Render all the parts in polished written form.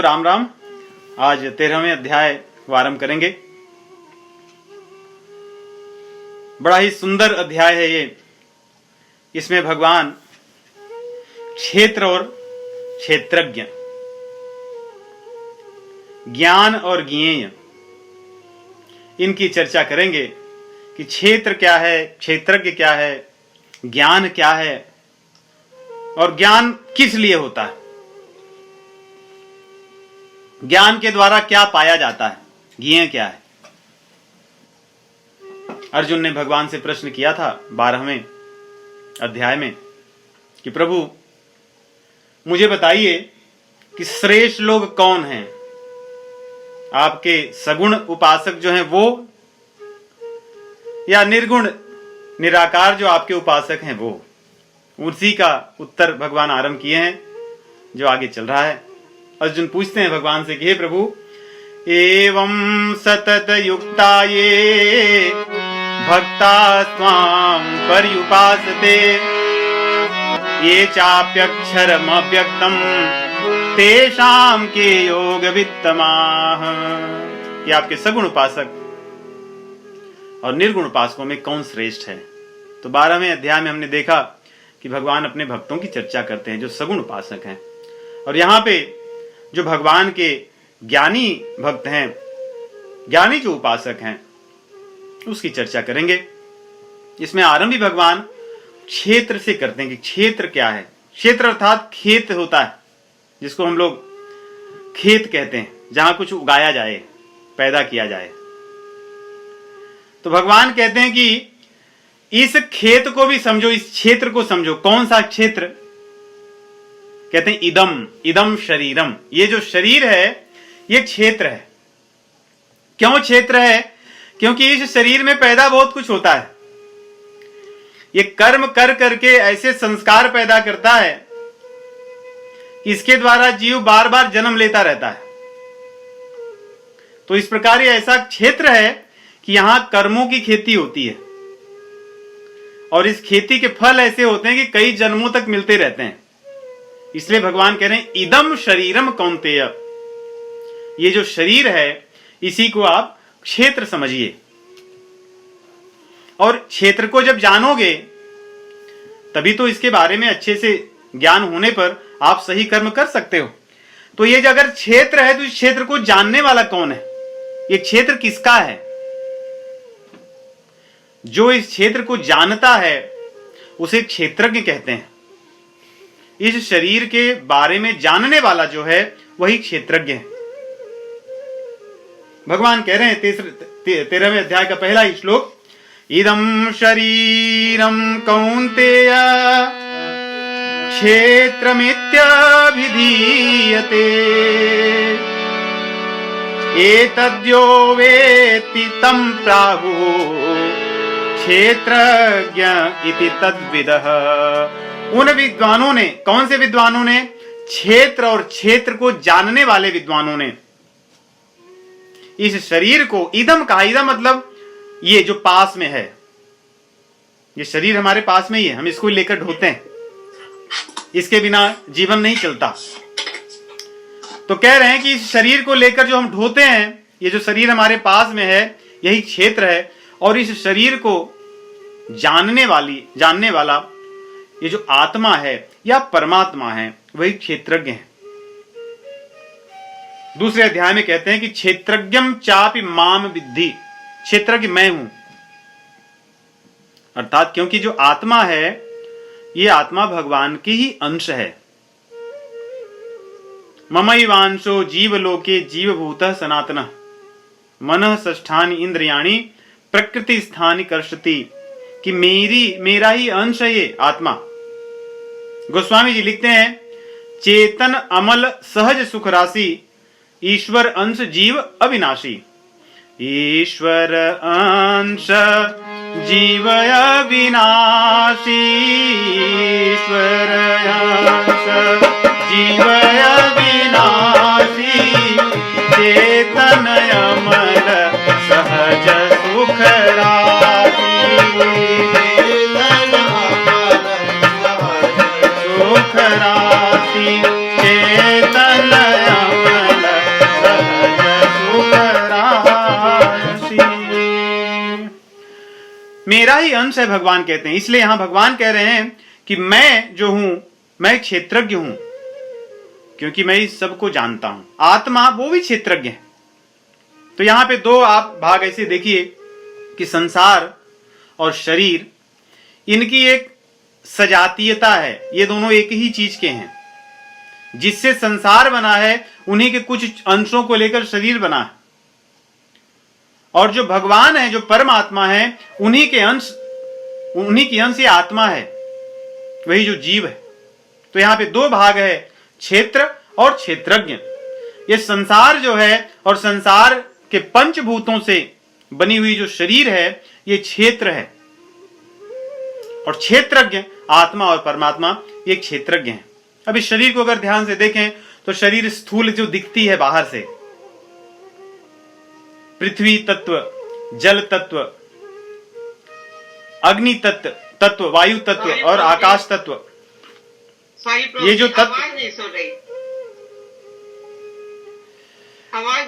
राम राम। आज 13वें अध्याय को आरंभ करेंगे। बड़ा ही सुंदर अध्याय है ये। इसमें भगवान क्षेत्र और क्षेत्रज्ञ, ज्ञान और ज्ञेय, इनकी चर्चा करेंगे कि क्षेत्र क्या है, क्षेत्रज्ञ क्या है, ज्ञान क्या है और ज्ञान किस लिए होता है, ज्ञान के द्वारा क्या पाया जाता है, ज्ञेय क्या है। अर्जुन ने भगवान से प्रश्न किया था 12वें अध्याय में कि प्रभु मुझे बताइए कि श्रेष्ठ लोग कौन हैं, आपके सगुण उपासक जो हैं वो, या निर्गुण निराकार जो आपके उपासक हैं वो। उसी का उत्तर भगवान आरंभ किए हैं जो आगे चल रहा है। अर्जुन पूछते हैं भगवान से कि हे प्रभु, एवं सतत युक्ता ये भक्ता त्वां पर्युपासते ये चाप्यक्षरम अव्यक्तम तेषां के योग वित्तमाः। ये आपके सगुण उपासक और निर्गुण उपासकों में कौन श्रेष्ठ है। तो 12वें अध्याय में हमने देखा कि भगवान अपने भक्तों की चर्चा करते हैं जो सगुण उपासक हैं, और यहाँ पे जो भगवान के ज्ञानी भक्त हैं, ज्ञानी जो उपासक हैं, उसकी चर्चा करेंगे। इसमें आरंभ भी भगवान क्षेत्र से करते हैं कि क्षेत्र क्या है। क्षेत्र अर्थात खेत होता है, जिसको हम लोग खेत कहते हैं, जहां कुछ उगाया जाए, पैदा किया जाए। तो भगवान कहते हैं कि इस खेत को भी समझो, इस क्षेत्र को समझो। कौन सा क्षेत्र? कहते हैं इदम इदम शरीरम। ये जो शरीर है ये क्षेत्र है। क्यों क्षेत्र है? क्योंकि इस शरीर में पैदा बहुत कुछ होता है। ये कर्म कर करके ऐसे संस्कार पैदा करता है, इसके द्वारा जीव बार बार जन्म लेता रहता है। तो इस प्रकार ये ऐसा क्षेत्र है कि यहां कर्मों की खेती होती है, और इस खेती के फल ऐसे होते हैं कि कई जन्मों तक मिलते रहते हैं। इसलिए भगवान कह रहे हैं इदम शरीरम कौन्तेय। ये जो शरीर है इसी को आप क्षेत्र समझिए, और क्षेत्र को जब जानोगे तभी तो इसके बारे में अच्छे से ज्ञान होने पर आप सही कर्म कर सकते हो। तो ये अगर क्षेत्र है तो इस क्षेत्र को जानने वाला कौन है? ये क्षेत्र किसका है? जो इस क्षेत्र को जानता है उसे क्षेत्रज्ञ कहते हैं। इस शरीर के बारे में जानने वाला जो है वही क्षेत्रज्ञ है। भगवान कह रहे हैं 13वें अध्याय का पहला ही श्लोक, इदं शरीरं कौन्तेय क्षेत्रमित्यभिधीयते एतद्यो वेत्ति तं प्राहुः क्षेत्रज्ञ इति तद्विदः। उन विद्वानों ने, कौन से विद्वानों ने? क्षेत्र और क्षेत्र को जानने वाले विद्वानों ने इस शरीर को इदम कहा। इदम मतलब ये जो पास में है, ये शरीर हमारे पास में ही है, हम इसको लेकर ढोते हैं, इसके बिना जीवन नहीं चलता। तो कह रहे हैं कि इस शरीर को लेकर जो हम ढोते हैं, ये जो शरीर हमारे पास में है यही क्षेत्र है, और इस शरीर को जानने वाला ये जो आत्मा है या परमात्मा है वही क्षेत्रज्ञ है। दूसरे अध्याय में कहते हैं कि क्षेत्रज्ञम चापि माम विद्धि। क्षेत्रज्ञ मैं हूं, अर्थात क्योंकि जो आत्मा है ये आत्मा भगवान की ही अंश है। ममैवांशो जीवलोके जीवभूतः सनातनः मनः षष्ठानि इंद्रियाणि प्रकृति स्थानि कर्षति। कि मेरा ही अंश है ये आत्मा। गोस्वामी जी लिखते हैं, चेतन अमल सहज सुख राशि ईश्वर अंश जीव अविनाशी। ईश्वर अंश जीव अविनाशी, ईश्वर अंश जीव अविनाशी, चेतन अमल सहज सुख राशि, सुख राशि, चेतन अमल मेरा ही अंश है, भगवान कहते हैं। इसलिए यहां भगवान कह रहे हैं कि मैं जो हूं, मैं क्षेत्रज्ञ हूं, क्योंकि मैं इस सबको जानता हूं। आत्मा वो भी क्षेत्रज्ञ है। तो यहां पे दो आप भाग ऐसे देखिए कि संसार और शरीर, इनकी एक सजातीयता है। ये दोनों एक ही चीज के हैं। जिससे संसार बना है, उन्हीं के कुछ अंशों को लेकर शरीर बना है। और जो भगवान है, जो परमात्मा है, उन्हीं की अंश ये आत्मा है, वही जो जीव है। तो यहां पे दो भाग है, क्षेत्र और क्षेत्रज्ञ। ये संसार जो है और संसार के पंचभूतों से बनी हुई जो शरीर है, ये क्षेत्र है। और क्षेत्रज्ञ आत्मा और परमात्मा ये क्षेत्रज्ञ हैं। अब इस शरीर को अगर ध्यान से देखें तो शरीर स्थूल जो दिखती है बाहर से, पृथ्वी तत्व, जल तत्व, अग्नि तत्व, वायु तत्व और आकाश तत्व, ये जो तत्व, आवाज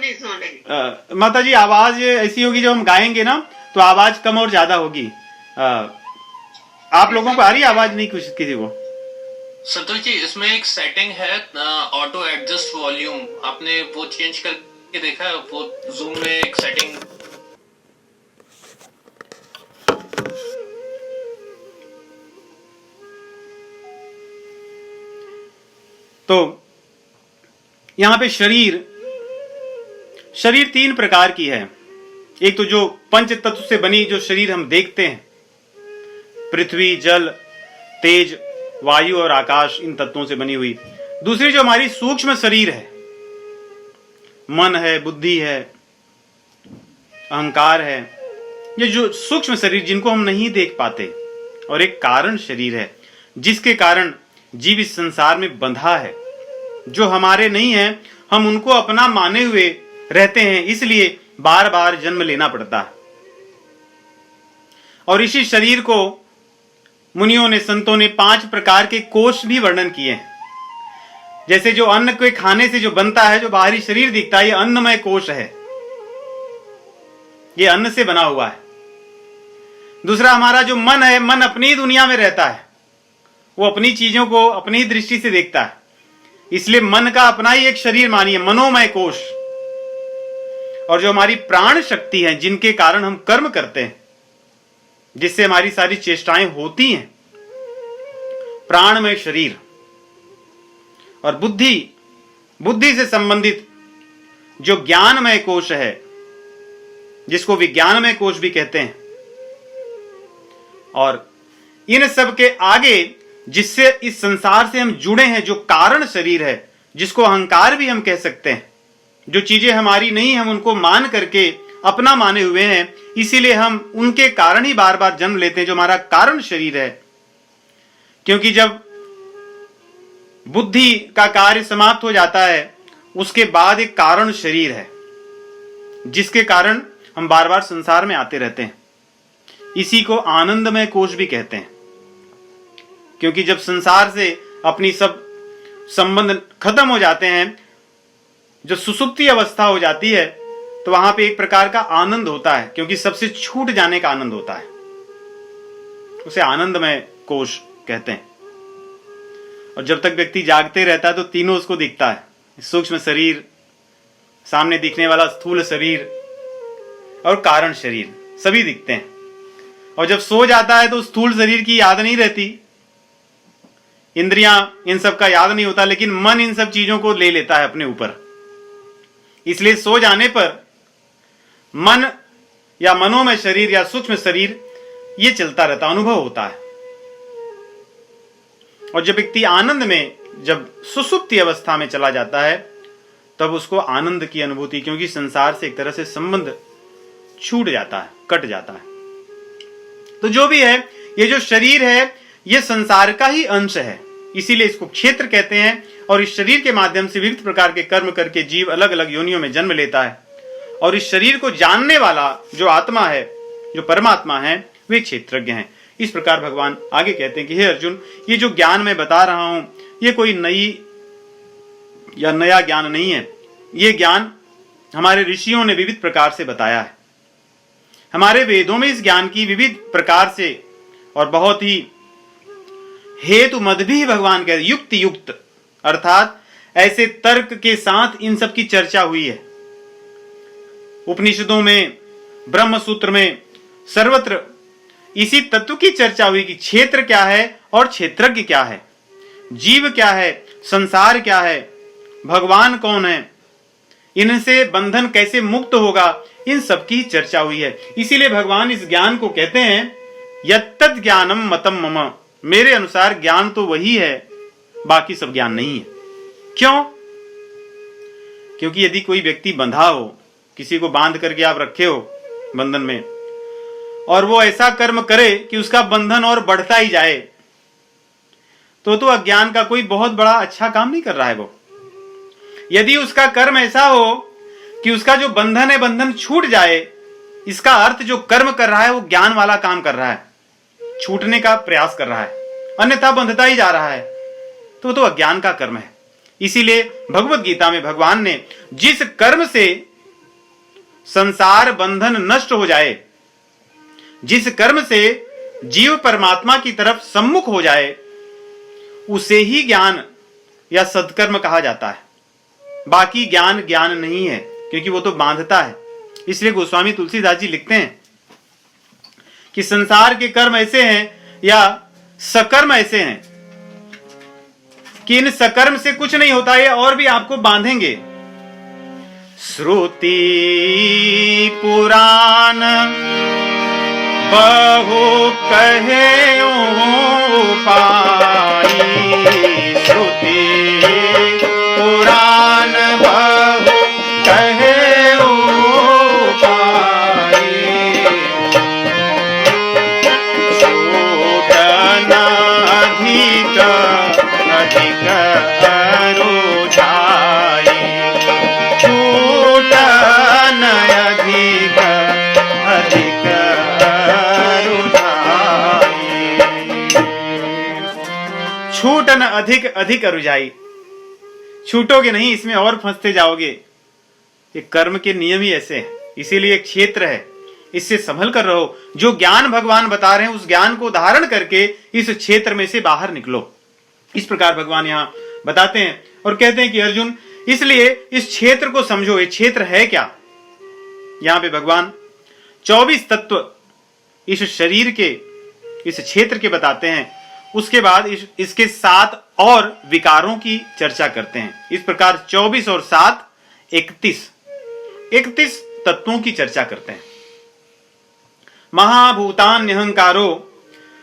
नहीं सुन रही। माता जी आवाज ऐसी होगी, जब हम गाएंगे ना तो आवाज कम और ज्यादा होगी। आप लोगों को आ रही आवाज? नहीं कुछ किसी को? संतोष जी, इसमें एक सेटिंग है ऑटो एडजस्ट वॉल्यूम, आपने वो चेंज करके देखा है? वो जूम में एक सेटिंग। तो यहां पे शरीर तीन प्रकार की है। एक तो जो पंच तत्व से बनी जो शरीर हम देखते हैं, पृथ्वी, जल, तेज, वायु और आकाश, इन तत्वों से बनी हुई। दूसरी जो हमारी सूक्ष्म शरीर है, मन है, बुद्धि है, अहंकार है, ये जो सूक्ष्म शरीर जिनको हम नहीं देख पाते। और एक कारण शरीर है, जिसके कारण जीव इस संसार में बंधा है। जो हमारे नहीं है, हम उनको अपना माने हुए रहते हैं, इसलिए बार बार जन्म लेना पड़ता है। और इसी शरीर को मुनियों ने, संतों ने 5 प्रकार के कोष भी वर्णन किए हैं। जैसे जो अन्न के खाने से जो बनता है, जो बाहरी शरीर दिखता है, ये अन्नमय कोष है, ये अन्न से बना हुआ है। दूसरा हमारा जो मन है, मन अपनी दुनिया में रहता है, वो अपनी चीजों को अपनी दृष्टि से देखता है, इसलिए मन का अपना ही एक शरीर मानिए, मनोमय कोष। और जो हमारी प्राण शक्ति है, जिनके कारण हम कर्म करते हैं, जिससे हमारी सारी चेष्टाएं होती हैं, प्राणमय शरीर। और बुद्धि से संबंधित जो ज्ञानमय कोश है, जिसको विज्ञानमय कोश भी कहते हैं। और इन सब के आगे जिससे इस संसार से हम जुड़े हैं, जो कारण शरीर है, जिसको अहंकार भी हम कह सकते हैं, जो चीजें हमारी नहीं हम उनको मान करके अपना माने हुए हैं, इसीलिए हम उनके कारण ही बार बार जन्म लेते हैं, जो हमारा कारण शरीर है। क्योंकि जब बुद्धि का कार्य समाप्त हो जाता है, उसके बाद एक कारण शरीर है, जिसके कारण हम बार बार संसार में आते रहते हैं। इसी को आनंदमय कोश भी कहते हैं। क्योंकि जब संसार से अपनी सब संबंध खत्म हो जाते हैं, जो सुसुप्ति अवस्था हो जाती है, तो वहां पे एक प्रकार का आनंद होता है, क्योंकि सबसे छूट जाने का आनंद होता है। उसे आनंदमय कोश कहते हैं। और जब तक व्यक्ति जागते रहता है तो तीनों उसको दिखता है, सूक्ष्म शरीर, सामने दिखने वाला स्थूल शरीर और कारण शरीर, सभी दिखते हैं। और जब सो जाता है तो स्थूल शरीर की याद नहीं रहती, इंद्रियां इन सब का याद नहीं होता, लेकिन मन इन सब चीजों को ले लेता है अपने ऊपर। इसलिए सो जाने पर मन या मनोमय शरीर या सूक्ष्म शरीर ये चलता रहता, अनुभव होता है। और जब व्यक्ति आनंद में, जब सुसुप्ति अवस्था में चला जाता है, तब उसको आनंद की अनुभूति, क्योंकि संसार से एक तरह से संबंध छूट जाता है, कट जाता है। तो जो भी है, ये जो शरीर है, ये संसार का ही अंश है, इसीलिए इसको क्षेत्र कहते हैं। और इस शरीर के माध्यम से विविध प्रकार के कर्म करके जीव अलग अलग योनियों में जन्म लेता है। और इस शरीर को जानने वाला जो आत्मा है, जो परमात्मा है, वे क्षेत्रज्ञ हैं। इस प्रकार भगवान आगे कहते हैं कि हे अर्जुन, ये जो ज्ञान मैं बता रहा हूं, ये कोई नई या नया ज्ञान नहीं है। ये ज्ञान हमारे ऋषियों ने विविध प्रकार से बताया है। हमारे वेदों में इस ज्ञान की विविध प्रकार से और बहुत ही हेतु मद भी भगवान कहते युक्त युक्त, अर्थात ऐसे तर्क के साथ इन सब की चर्चा हुई है। उपनिषदों में, ब्रह्म सूत्र में, सर्वत्र इसी तत्व की चर्चा हुई कि क्षेत्र क्या है और क्षेत्रज्ञ क्या है, जीव क्या है, संसार क्या है, भगवान कौन है, इनसे बंधन कैसे मुक्त होगा, इन सब की चर्चा हुई है। इसीलिए भगवान इस ज्ञान को कहते हैं यत्तद् ज्ञानम मतम मम, मेरे अनुसार ज्ञान तो वही है, बाकी सब ज्ञान नहीं है। क्यों? क्योंकि यदि कोई व्यक्ति बंधा हो, किसी को बांध करके आप रखे हो बंधन में, और वो ऐसा कर्म करे कि उसका बंधन और बढ़ता ही जाए, तो अज्ञान का कोई बहुत बड़ा अच्छा काम नहीं कर रहा है वो। यदि उसका कर्म ऐसा हो कि उसका जो बंधन है बंधन छूट जाए, इसका अर्थ जो कर्म कर रहा है वो ज्ञान वाला काम कर रहा है, छूटने का प्रयास कर रहा है, अन्यथा बंधता ही जा रहा है, तो अज्ञान का कर्म है। इसीलिए भगवत गीता में भगवान ने जिस कर्म से संसार बंधन नष्ट हो जाए, जिस कर्म से जीव परमात्मा की तरफ सम्मुख हो जाए, उसे ही ज्ञान या सत्कर्म कहा जाता है। बाकी ज्ञान ज्ञान नहीं है, क्योंकि वो तो बांधता है। इसलिए गोस्वामी तुलसीदास जी लिखते हैं कि संसार के कर्म ऐसे हैं या सकर्म ऐसे हैं कि इन सकर्म से कुछ नहीं होता है और भी आपको बांधेंगे। श्रुति पुराण बहु कहे पाई, श्रुति पुराण बहु कहे पाई, छूटन अधिक अधिक रुझाई, छूटन अधिक अधिक छूटन अधिक अधिक रुझाई। छूटोगे नहीं, इसमें और फंसते जाओगे। ये कर्म के नियम ही ऐसे हैं। इसीलिए एक क्षेत्र है, इससे संभल कर रहो। जो ज्ञान भगवान बता रहे हैं उस ज्ञान को धारण करके इस क्षेत्र में से बाहर निकलो। इस प्रकार भगवान यहां बताते हैं और कहते हैं कि अर्जुन, इसलिए इस क्षेत्र को समझो। ये क्षेत्र है क्या? यहां पे भगवान 24 तत्व इस शरीर के, इस क्षेत्र के बताते हैं। उसके बाद इसके 7 और विकारों की चर्चा करते हैं। इस प्रकार 24 और 7 31 तत्वों की चर्चा करते हैं। महाभूतान्यहंकारो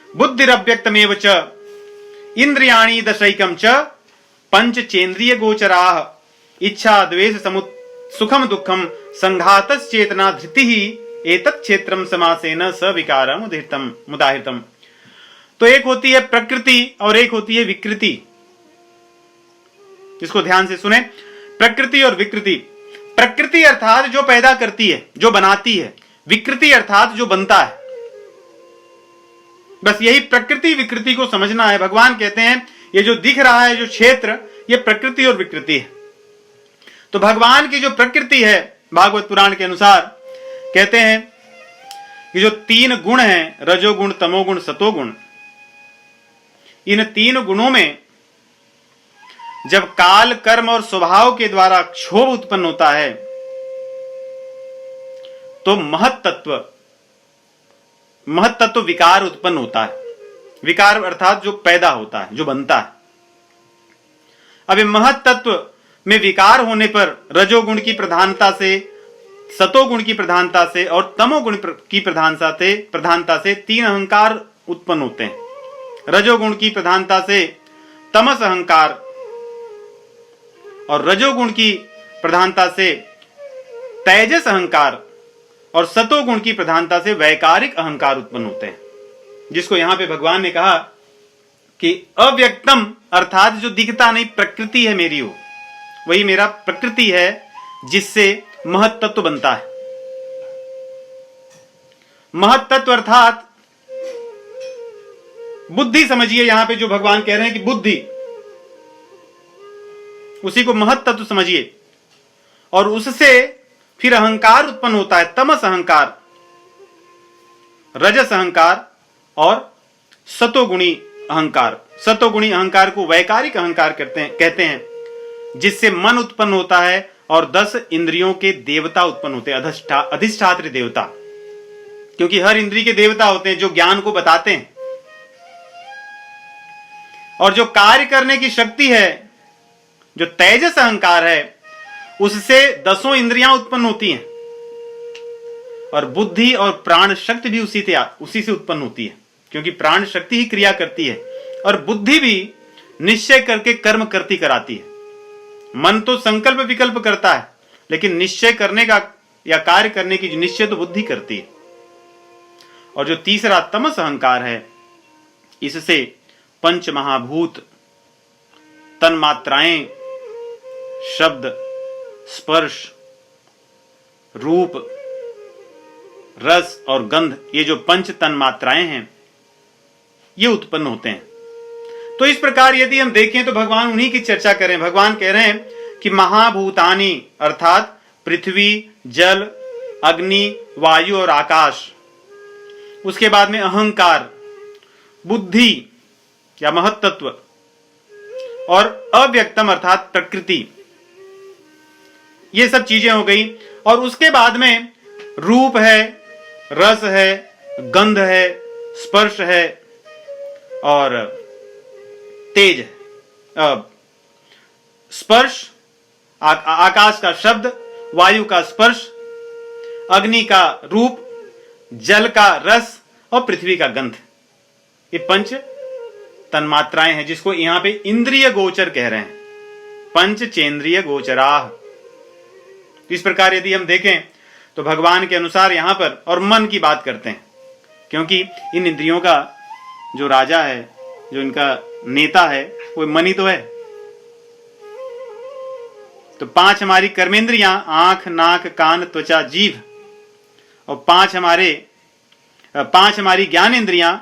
बुद्धिरव्यक्तमेव च इंद्रियाणि दशैकम च पंचचेन्द्रिय गोचराः इच्छा द्वेष सुखम दुखम संघातश्चेतना धृतिः एतत् क्षेत्रम समासेन सविकारम मुदाहृतम। तो एक होती है प्रकृति और एक होती है विकृति। इसको ध्यान से सुने, प्रकृति और विकृति। प्रकृति अर्थात जो पैदा करती है, जो बनाती है। विकृति अर्थात जो बनता है। बस यही प्रकृति विकृति को समझना है। भगवान कहते हैं ये जो दिख रहा है, जो क्षेत्र, ये प्रकृति और विकृति है। तो भगवान की जो प्रकृति है, भागवत पुराण के अनुसार कहते हैं कि जो 3 गुण हैं, रजोगुण, तमोगुण, सतोगुण, इन 3 गुणों में जब काल, कर्म और स्वभाव के द्वारा क्षोभ उत्पन्न होता है तो महत्तत्व विकार उत्पन्न होता है। विकार अर्थात जो पैदा होता है, जो बनता है। अब महत्तत्व में विकार होने पर रजोगुण की प्रधानता से, सतोगुण की प्रधानता से और तमोगुण की प्रधानता से 3 अहंकार उत्पन्न होते हैं। रजोगुण की प्रधानता से तमस अहंकार और रजोगुण की प्रधानता से तेजस अहंकार और सतोगुण की प्रधानता से वैकारिक अहंकार उत्पन्न होते हैं। जिसको यहां पे भगवान ने कहा कि अव्यक्तम अर्थात जो दिखता नहीं, प्रकृति है मेरी, वो वही मेरा प्रकृति है जिससे महत्तत्व बनता है। महत्तत्व अर्थात बुद्धि समझिए। यहां पे जो भगवान कह रहे हैं कि बुद्धि, उसी को महत्तत्व समझिए। और उससे फिर अहंकार उत्पन्न होता है, तमस अहंकार। रजस अहंकार और सतोगुणी अहंकार। सतोगुणी अहंकार को वैकारिक अहंकार कहते हैं, जिससे मन उत्पन्न होता है और 10 इंद्रियों के देवता उत्पन्न होते हैं, अधिष्ठात्री देवता, क्योंकि हर इंद्रिय के देवता होते हैं जो ज्ञान को बताते हैं। और जो कार्य करने की शक्ति है, जो तेजस अहंकार है, उससे 10 इंद्रियां उत्पन्न होती हैं, और बुद्धि और प्राण शक्ति भी उसी से उत्पन्न होती है, क्योंकि प्राण शक्ति ही क्रिया करती है और बुद्धि भी निश्चय करके कर्म करती कराती है। मन तो संकल्प विकल्प करता है, लेकिन निश्चय करने का या कार्य करने की निश्चय तो बुद्धि करती है। और जो तीसरा तमस अहंकार है, इससे पंच महाभूत, तन्मात्राएं, शब्द, स्पर्श, रूप, रस और गंध, ये जो पंच तन्मात्राएं हैं, ये उत्पन्न होते हैं। तो इस प्रकार यदि हम देखें तो भगवान उन्हीं की चर्चा करें। भगवान कह रहे हैं कि महाभूतानि अर्थात पृथ्वी, जल, अग्नि, वायु और आकाश, उसके बाद में अहंकार, बुद्धि या महत्त्व और अव्यक्तम अर्थात प्रकृति, ये सब चीजें हो गई। और उसके बाद में रूप है, रस है, गंध है, स्पर्श है और तेज है। स्पर्श, आकाश का शब्द, वायु का स्पर्श, अग्नि का रूप, जल का रस और पृथ्वी का गंध, ये पंच तन्मात्राएं हैं, जिसको यहां पे इंद्रिय गोचर कह रहे हैं, पंच चेंद्रिय गोचराह। इस प्रकार यदि हम देखें तो भगवान के अनुसार यहां पर और मन की बात करते हैं, क्योंकि इन इंद्रियों का जो राजा है, जो इनका नेता है, वो मन ही तो है। तो 5 हमारी कर्मेंद्रियां, आंख, नाक, कान, त्वचा, जीभ, और 5 हमारी ज्ञान इंद्रियां,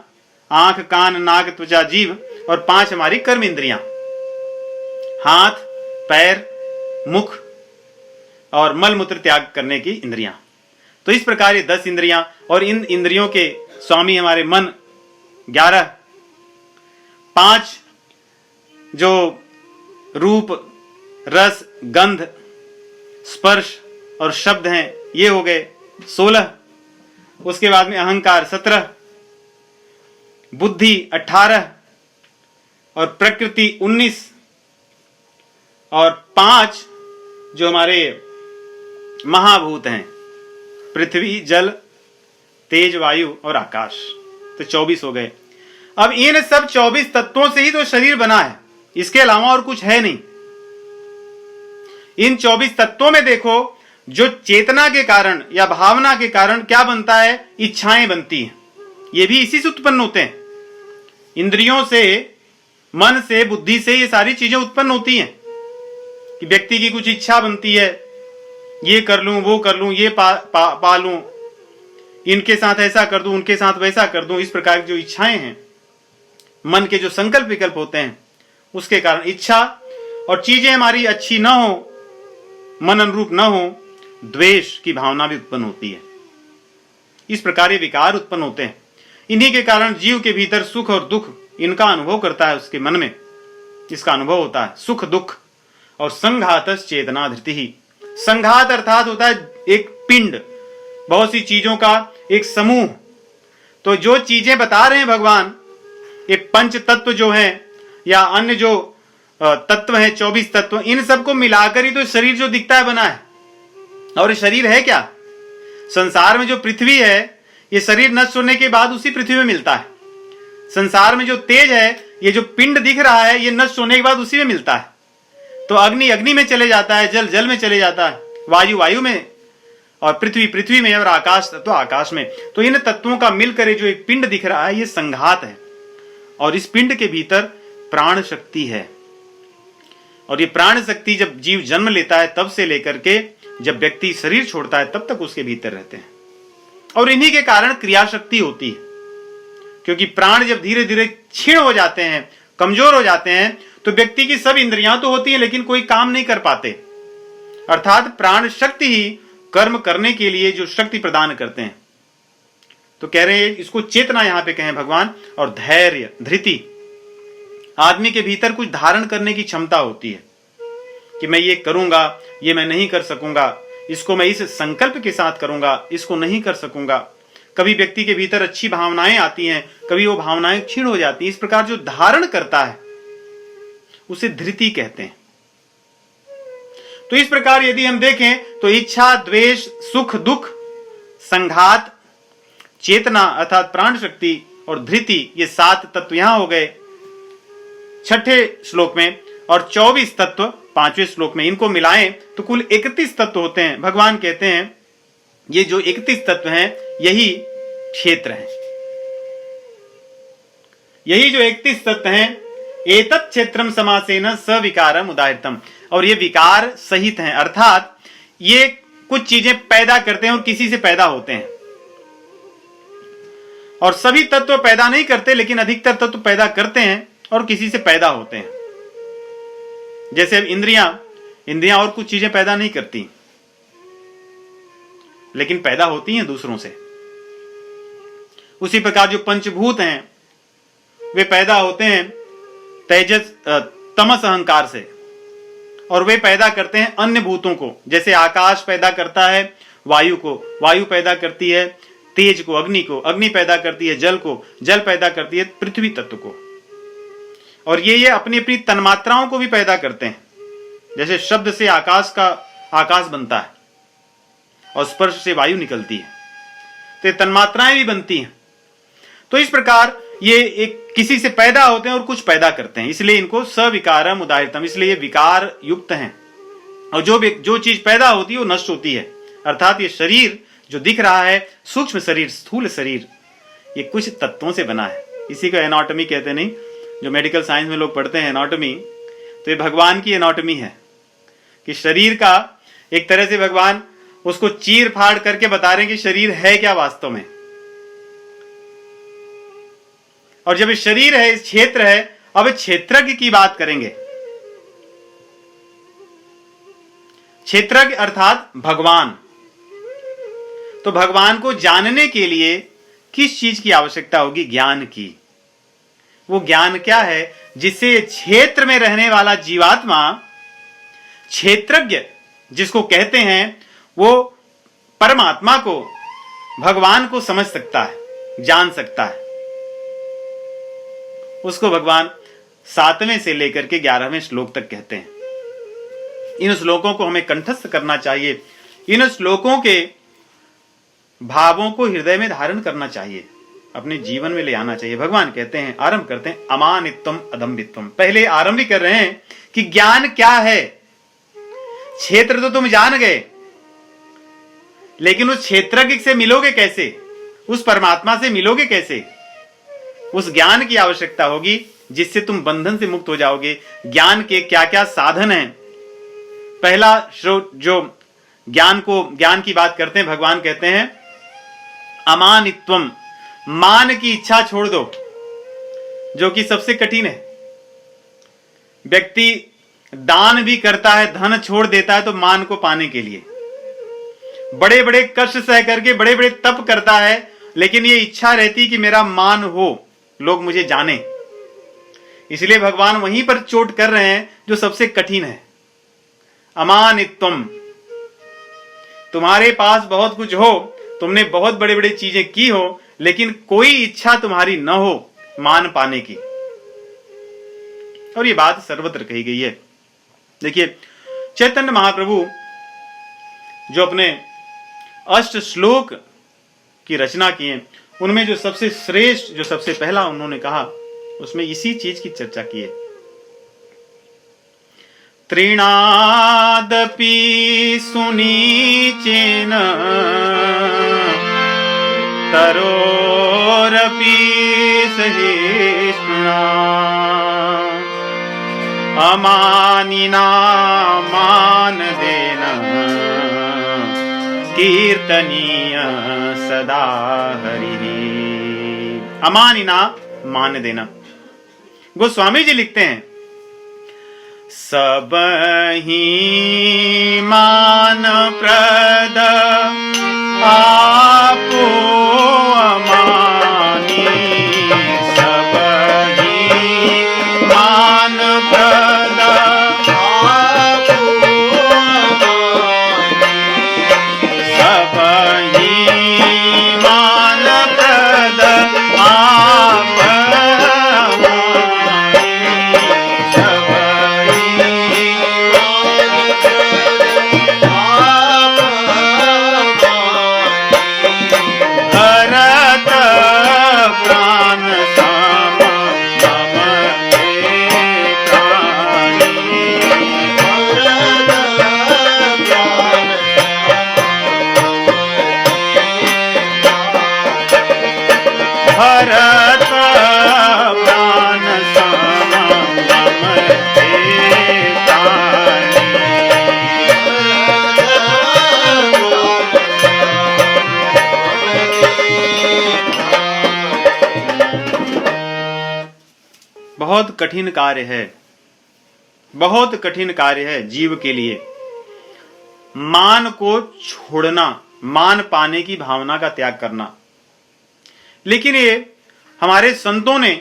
आंख, कान, नाक, त्वचा, जीभ, और 5 हमारी कर्म इंद्रियां, हाथ, पैर, मुख और मल मूत्र त्याग करने की इंद्रियां। तो इस प्रकार ये 10 इंद्रियां, और इन इंद्रियों के स्वामी हमारे मन 11, 5 जो रूप, रस, गंध, स्पर्श और शब्द हैं, ये हो गए 16। उसके बाद में अहंकार 17, बुद्धि 18 और प्रकृति 19, और 5 जो हमारे महाभूत हैं, पृथ्वी, जल, तेज, वायु और आकाश, तो 24 हो गए। अब इन सब 24 तत्वों से ही तो शरीर बना है, इसके अलावा और कुछ है नहीं। इन 24 तत्वों में देखो, जो चेतना के कारण या भावना के कारण क्या बनता है, इच्छाएं बनती हैं, ये भी इसी से उत्पन्न होते हैं। इंद्रियों से, मन से, बुद्धि से ये सारी चीजें उत्पन्न होती हैं कि व्यक्ति की कुछ इच्छा बनती है, ये कर लूं, वो कर लूं, ये पा लूं, इनके साथ ऐसा कर दूं, उनके साथ वैसा कर दूं। इस प्रकार की जो इच्छाएं हैं, मन के जो संकल्प विकल्प होते हैं, उसके कारण इच्छा, और चीजें हमारी अच्छी ना हो, मन अनुरूप ना हो, द्वेष की भावना भी उत्पन्न होती है। इस प्रकार ये विकार उत्पन्न होते हैं। इन्हीं के कारण जीव के भीतर सुख और दुख, इनका अनुभव करता है, उसके मन में इसका अनुभव होता है, सुख दुख। और संघातस चेतना धृति ही, संघात अर्थात होता है एक पिंड, बहुत सी चीजों का एक समूह। तो जो चीजें बता रहे हैं भगवान, ये पंच तत्व जो हैं या अन्य जो तत्व हैं, 24 तत्व, इन सबको मिलाकर ही तो शरीर जो दिखता है बना है। और ये शरीर है क्या? संसार में जो पृथ्वी है, ये शरीर नष्ट होने के बाद उसी पृथ्वी में मिलता है। संसार में जो तेज है, ये जो पिंड दिख रहा है, ये नष्ट होने के बाद उसी में मिलता है। तो अग्नि अग्नि में चले जाता है, जल जल में चले जाता है, वायु वायु में, और पृथ्वी पृथ्वी में, और आकाश तत्व आकाश में। तो इन तत्वों का मिलकर जो एक पिंड दिख रहा है, ये संघात है। और इस पिंड के भीतर प्राण शक्ति है। और ये प्राण शक्ति जब जीव जन्म लेता है तब से लेकर के जब व्यक्ति शरीर छोड़ता है तब तक उसके भीतर रहते हैं। और इन्हीं के कारण क्रिया शक्ति होती है, क्योंकि प्राण जब धीरे धीरे क्षीण हो जाते हैं, कमजोर हो जाते हैं, तो व्यक्ति की सब इंद्रियां तो होती हैं लेकिन कोई काम नहीं कर पाते। अर्थात प्राण शक्ति ही कर्म करने के लिए जो शक्ति प्रदान करते हैं। तो कह रहे हैं इसको चेतना यहां पे कहें भगवान। और धैर्य, धृति, आदमी के भीतर कुछ धारण करने की क्षमता होती है कि मैं ये करूंगा, ये मैं नहीं कर सकूंगा, इसको मैं इस संकल्प के साथ करूंगा, इसको नहीं कर सकूंगा। कभी व्यक्ति के भीतर अच्छी भावनाएं आती हैं, कभी वो भावनाएं क्षीण हो जाती हैं। इस प्रकार जो धारण करता है उसे धृति कहते हैं। तो इस प्रकार यदि हम देखें तो इच्छा, द्वेष, सुख, दुख, संघात, चेतना अर्थात प्राण शक्ति और धृति, ये 7 तत्व यहां हो गए 6ठे श्लोक में, और 24 तत्व 5वें श्लोक में। इनको मिलाएं तो कुल 31 तत्व होते हैं। भगवान कहते हैं ये जो 31 तत्व हैं यही क्षेत्र हैं। यही जो 31 तत्व हैं, एतत् क्षेत्रम समासेन सविकारम उदाहृतम, और ये विकार सहित हैं, अर्थात ये कुछ चीजें पैदा करते हैं और किसी से पैदा होते हैं। और सभी तत्व पैदा नहीं करते, लेकिन अधिकतर तत्व पैदा करते हैं और किसी से पैदा होते हैं। जैसे इंद्रियां और कुछ चीजें पैदा नहीं करती, लेकिन पैदा होती हैं दूसरों से। उसी प्रकार जो पंचभूत हैं वे पैदा होते हैं तेजस तमस अहंकार से, और वे पैदा करते हैं अन्य भूतों को। जैसे आकाश पैदा करता है वायु को, वायु पैदा करती है तेज को, अग्नि को, अग्नि पैदा करती है जल को, जल पैदा करती है पृथ्वी तत्व को। और ये अपनी अपनी तन्मात्राओं को भी पैदा करते हैं। जैसे शब्द से आकाश बनता है और स्पर्श से वायु निकलती है, तो तन्मात्राएं भी बनती हैं। तो इस प्रकार ये एक किसी से पैदा होते हैं और कुछ पैदा करते हैं, इसलिए इनको सविकारम उदाहृतम, इसलिए ये विकार युक्त हैं। और जो चीज पैदा होती है वो नष्ट होती है। अर्थात ये शरीर जो दिख रहा है, सूक्ष्म शरीर, स्थूल शरीर, ये कुछ तत्वों से बना है। इसी को एनाटॉमी कहते नहीं, जो मेडिकल साइंस में लोग पढ़ते हैं एनाटॉमी, तो ये भगवान की एनाटॉमी है कि शरीर का एक तरह से भगवान उसको चीर फाड़ करके बता रहे हैं कि शरीर है क्या वास्तव में। और जब शरीर है, इस क्षेत्र है, अब क्षेत्रज्ञ की बात करेंगे। क्षेत्रज्ञ अर्थात भगवान। तो भगवान को जानने के लिए किस चीज की आवश्यकता होगी? ज्ञान की। वो ज्ञान क्या है? जिससे क्षेत्र में रहने वाला जीवात्मा, क्षेत्रज्ञ जिसको कहते हैं, वो परमात्मा को, भगवान को समझ सकता है, जान सकता है। उसको भगवान 7वें से लेकर के 11वें श्लोक तक कहते हैं। इन श्लोकों को हमें कंठस्थ करना चाहिए, इन श्लोकों के भावों को हृदय में धारण करना चाहिए, अपने जीवन में ले आना चाहिए। भगवान कहते हैं, आरंभ करते हैं, अमानित्वम अदम्भित्वम। पहले आरंभ ही कर रहे हैं कि ज्ञान क्या है। क्षेत्र तो तुम जान गए, लेकिन उस क्षेत्रज्ञ से मिलोगे कैसे? उस परमात्मा से मिलोगे कैसे? उस ज्ञान की आवश्यकता होगी जिससे तुम बंधन से मुक्त हो जाओगे। ज्ञान के क्या क्या साधन हैं? पहला जो ज्ञान की बात करते हैं, भगवान कहते हैं अमानित्वम, मान की इच्छा छोड़ दो, जो कि सबसे कठिन है। व्यक्ति दान भी करता है, धन छोड़ देता है तो मान को पाने के लिए, बड़े बड़े कष्ट सह करके बड़े बड़े तप करता है, लेकिन ये इच्छा रहती कि मेरा मान हो, लोग मुझे जाने। इसलिए भगवान वहीं पर चोट कर रहे हैं जो सबसे कठिन है। अमानित्वम, तुम्हारे पास बहुत कुछ हो, तुमने बहुत बड़े बड़े चीजें की हो, लेकिन कोई इच्छा तुम्हारी न हो मान पाने की। और ये बात सर्वत्र कही गई है। देखिए, चैतन्य महाप्रभु जो अपने 8 श्लोक की रचना किए, उनमें जो सबसे श्रेष्ठ, जो सबसे पहला उन्होंने कहा, उसमें इसी चीज की चर्चा की है। त्रिणादपि सुनीचेन तरोरपि सहिष्णुना अमानिना मान देना कीर्तनीय सदा हरि। अमानिना मान देना। गोस्वामी जी लिखते हैं, सब ही मान प्रद आपो अमान कठिन कार्य है, बहुत कठिन कार्य है जीव के लिए। मान को छोड़ना, मान पाने की भावना का त्याग करना। लेकिन ये हमारे संतों ने,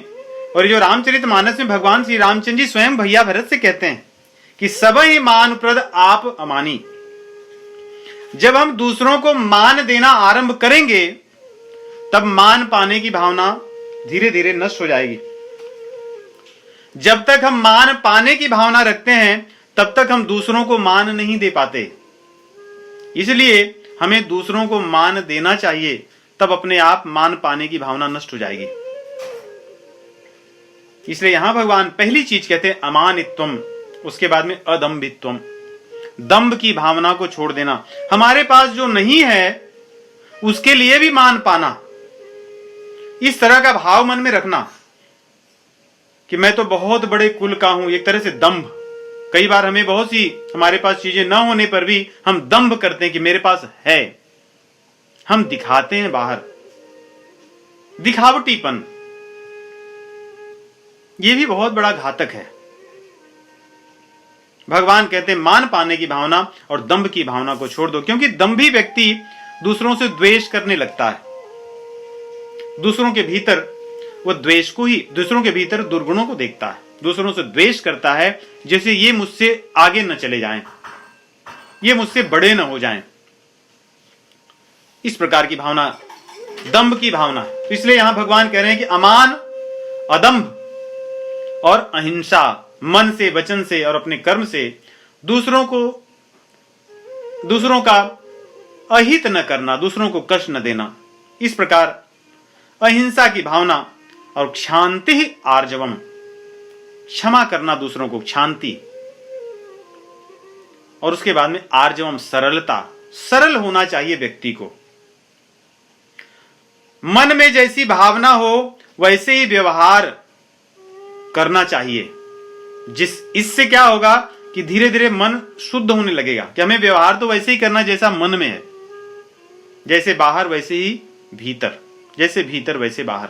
और जो रामचरितमानस में भगवान श्री रामचंद्र जी स्वयं भैया भरत से कहते हैं कि सब ही मान प्रद आप अमानी। जब हम दूसरों को मान देना आरंभ करेंगे तब मान पाने की भावना धीरे धीरे नष्ट हो जाएगी। जब तक हम मान पाने की भावना रखते हैं तब तक हम दूसरों को मान नहीं दे पाते। इसलिए हमें दूसरों को मान देना चाहिए, तब अपने आप मान पाने की भावना नष्ट हो जाएगी। इसलिए यहां भगवान पहली चीज कहते हैं अमानित्वम, उसके बाद में अदम्भित्वम, दंभ की भावना को छोड़ देना। हमारे पास जो नहीं है उसके लिए भी मान पाना, इस तरह का भाव मन में रखना कि मैं तो बहुत बड़े कुल का हूं, एक तरह से दंभ। कई बार हमें बहुत सी हमारे पास चीजें न होने पर भी हम दंभ करते हैं कि मेरे पास है, हम दिखाते हैं बाहर, दिखावटीपन। यह भी बहुत बड़ा घातक है। भगवान कहते हैं मान पाने की भावना और दंभ की भावना को छोड़ दो, क्योंकि दंभी व्यक्ति दूसरों से द्वेष करने लगता है। दूसरों के भीतर वो द्वेष को ही, दूसरों के भीतर दुर्गुणों को देखता है, दूसरों से द्वेष करता है, जैसे ये मुझसे आगे न चले जाएं, ये मुझसे बड़े न हो जाएं। इस प्रकार की भावना दंभ की भावना है। इसलिए यहां भगवान कह रहे हैं कि अमान, अदंभ और अहिंसा, मन से, वचन से और अपने कर्म से दूसरों का अहित न करना, दूसरों को कष्ट न देना। इस प्रकार अहिंसा की भावना और क्षांति ही आर्जवम, क्षमा करना दूसरों को, शांति। और उसके बाद में आर्जवम, सरलता, सरल होना चाहिए व्यक्ति को। मन में जैसी भावना हो वैसे ही व्यवहार करना चाहिए। इससे क्या होगा कि धीरे धीरे मन शुद्ध होने लगेगा कि हमें व्यवहार तो वैसे ही करना जैसा मन में है, जैसे बाहर वैसे ही भीतर, जैसे भीतर वैसे बाहर।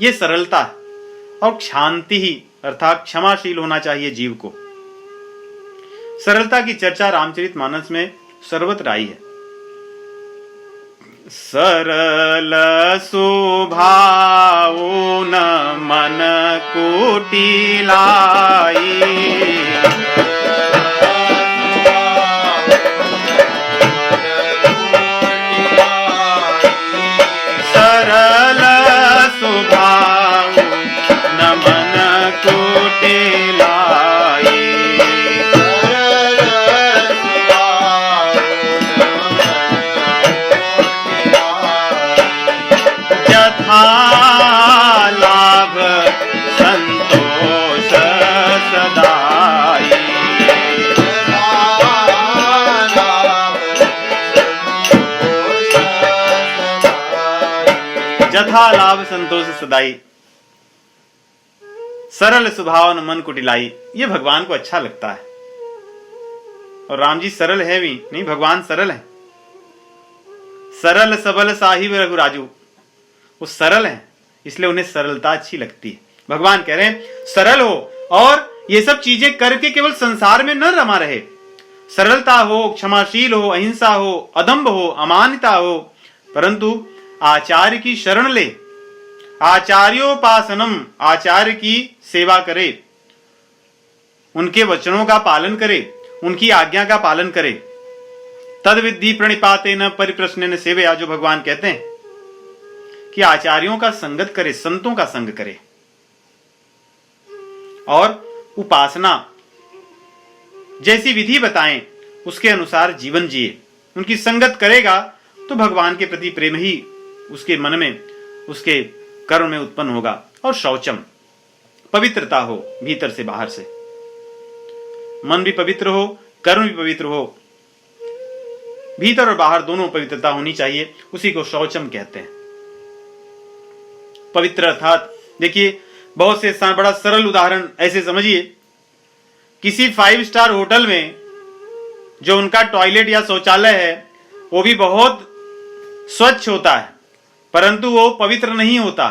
यह सरलता है। और शांति ही अर्थात क्षमाशील होना चाहिए जीव को। सरलता की चर्चा रामचरितमानस में सर्वत्र आई है। सरल स्वभाव न मन कुटिलाई, सरल स्वभाव न मन कुटिलाई, यथा लाभ संतोष सदाई, यथा लाभ संतोष सदाई, सरल स्वभाव न मन कुटिलाई। ये भगवान को अच्छा लगता है। और राम जी सरल है भी नहीं, भगवान सरल है। सरल सबल साहिब रघुराजू, वो सरल है, इसलिए उन्हें सरलता अच्छी लगती है। भगवान कह रहे हैं सरल हो और ये सब चीजें करके केवल संसार में न रमा रहे। सरलता हो, क्षमाशील हो, अहिंसा हो, अदम्भ हो, अमानिता हो, परंतु आचार्य की शरण ले, आचार्योपासनम, आचार्य की सेवा करे, उनके वचनों का पालन करे, उनकी आज्ञा का पालन करे। तद विद्धि प्रणिपाते न परिप्रश्न सेवया, जो भगवान कहते हैं कि आचार्यों का संगत करे, संतों का संग करे और उपासना जैसी विधि बताएं उसके अनुसार जीवन जिए। उनकी संगत करेगा तो भगवान के प्रति प्रेम ही उसके मन में, उसके कर्म में उत्पन्न होगा। और शौचम, पवित्रता हो भीतर से बाहर से, मन भी पवित्र हो, कर्म भी पवित्र हो, भीतर और बाहर दोनों पवित्रता होनी चाहिए। उसी को शौचम कहते हैं। पवित्र अर्थात देखिए, बहुत से बड़ा सरल उदाहरण ऐसे समझिए, किसी 5 स्टार होटल में जो उनका टॉयलेट या शौचालय है वो भी बहुत स्वच्छ होता है, परंतु वो पवित्र नहीं होता।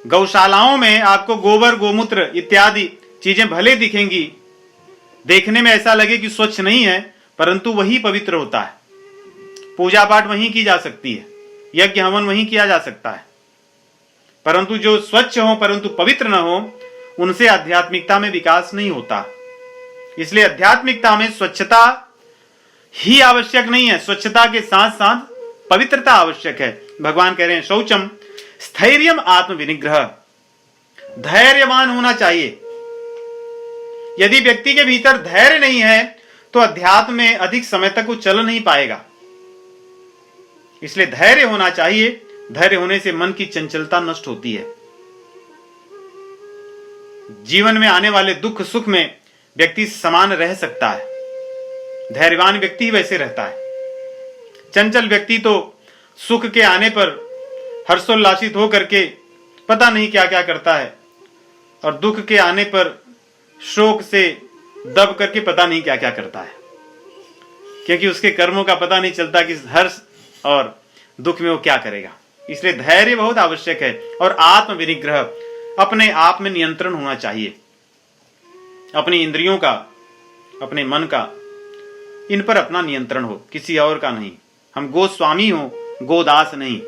गौशालाओं में आपको गोबर गोमूत्र इत्यादि चीजें भले दिखेंगी, देखने में ऐसा लगे कि स्वच्छ नहीं है, परंतु वही पवित्र होता है। पूजा पाठ वहीं की जा सकती है, यज्ञ हवन वहीं किया जा सकता है, परंतु जो स्वच्छ हो परंतु पवित्र न हो, उनसे आध्यात्मिकता में विकास नहीं होता। इसलिए आध्यात्मिकता में स्वच्छता ही आवश्यक नहीं है, स्वच्छता के साथ साथ पवित्रता आवश्यक है। भगवान कह रहे हैं शौचम स्थैर्यम आत्म विनिग्रह, धैर्यवान होना चाहिए। यदि व्यक्ति के भीतर धैर्य नहीं है तो अध्यात्म में अधिक समय तक वो चल नहीं पाएगा। इसलिए धैर्य होना चाहिए। धैर्य होने से मन की चंचलता नष्ट होती है। जीवन में आने वाले दुख सुख में व्यक्ति समान रह सकता है। धैर्यवान व्यक्ति ही वैसे रहता है। चंचल व्यक्ति तो सुख के आने पर हर्षोल्लासित होकर के पता नहीं क्या क्या करता है, और दुख के आने पर शोक से दब करके पता नहीं क्या क्या करता है, क्योंकि उसके कर्मों का पता नहीं चलता कि हर्ष और दुख में वो क्या करेगा। इसलिए धैर्य बहुत आवश्यक है। और आत्म विनिग्रह, अपने आप में नियंत्रण होना चाहिए। अपनी इंद्रियों का, अपने मन का, इन पर अपना नियंत्रण हो, किसी और का नहीं। हम गोस्वामी हो, गोदास नहीं,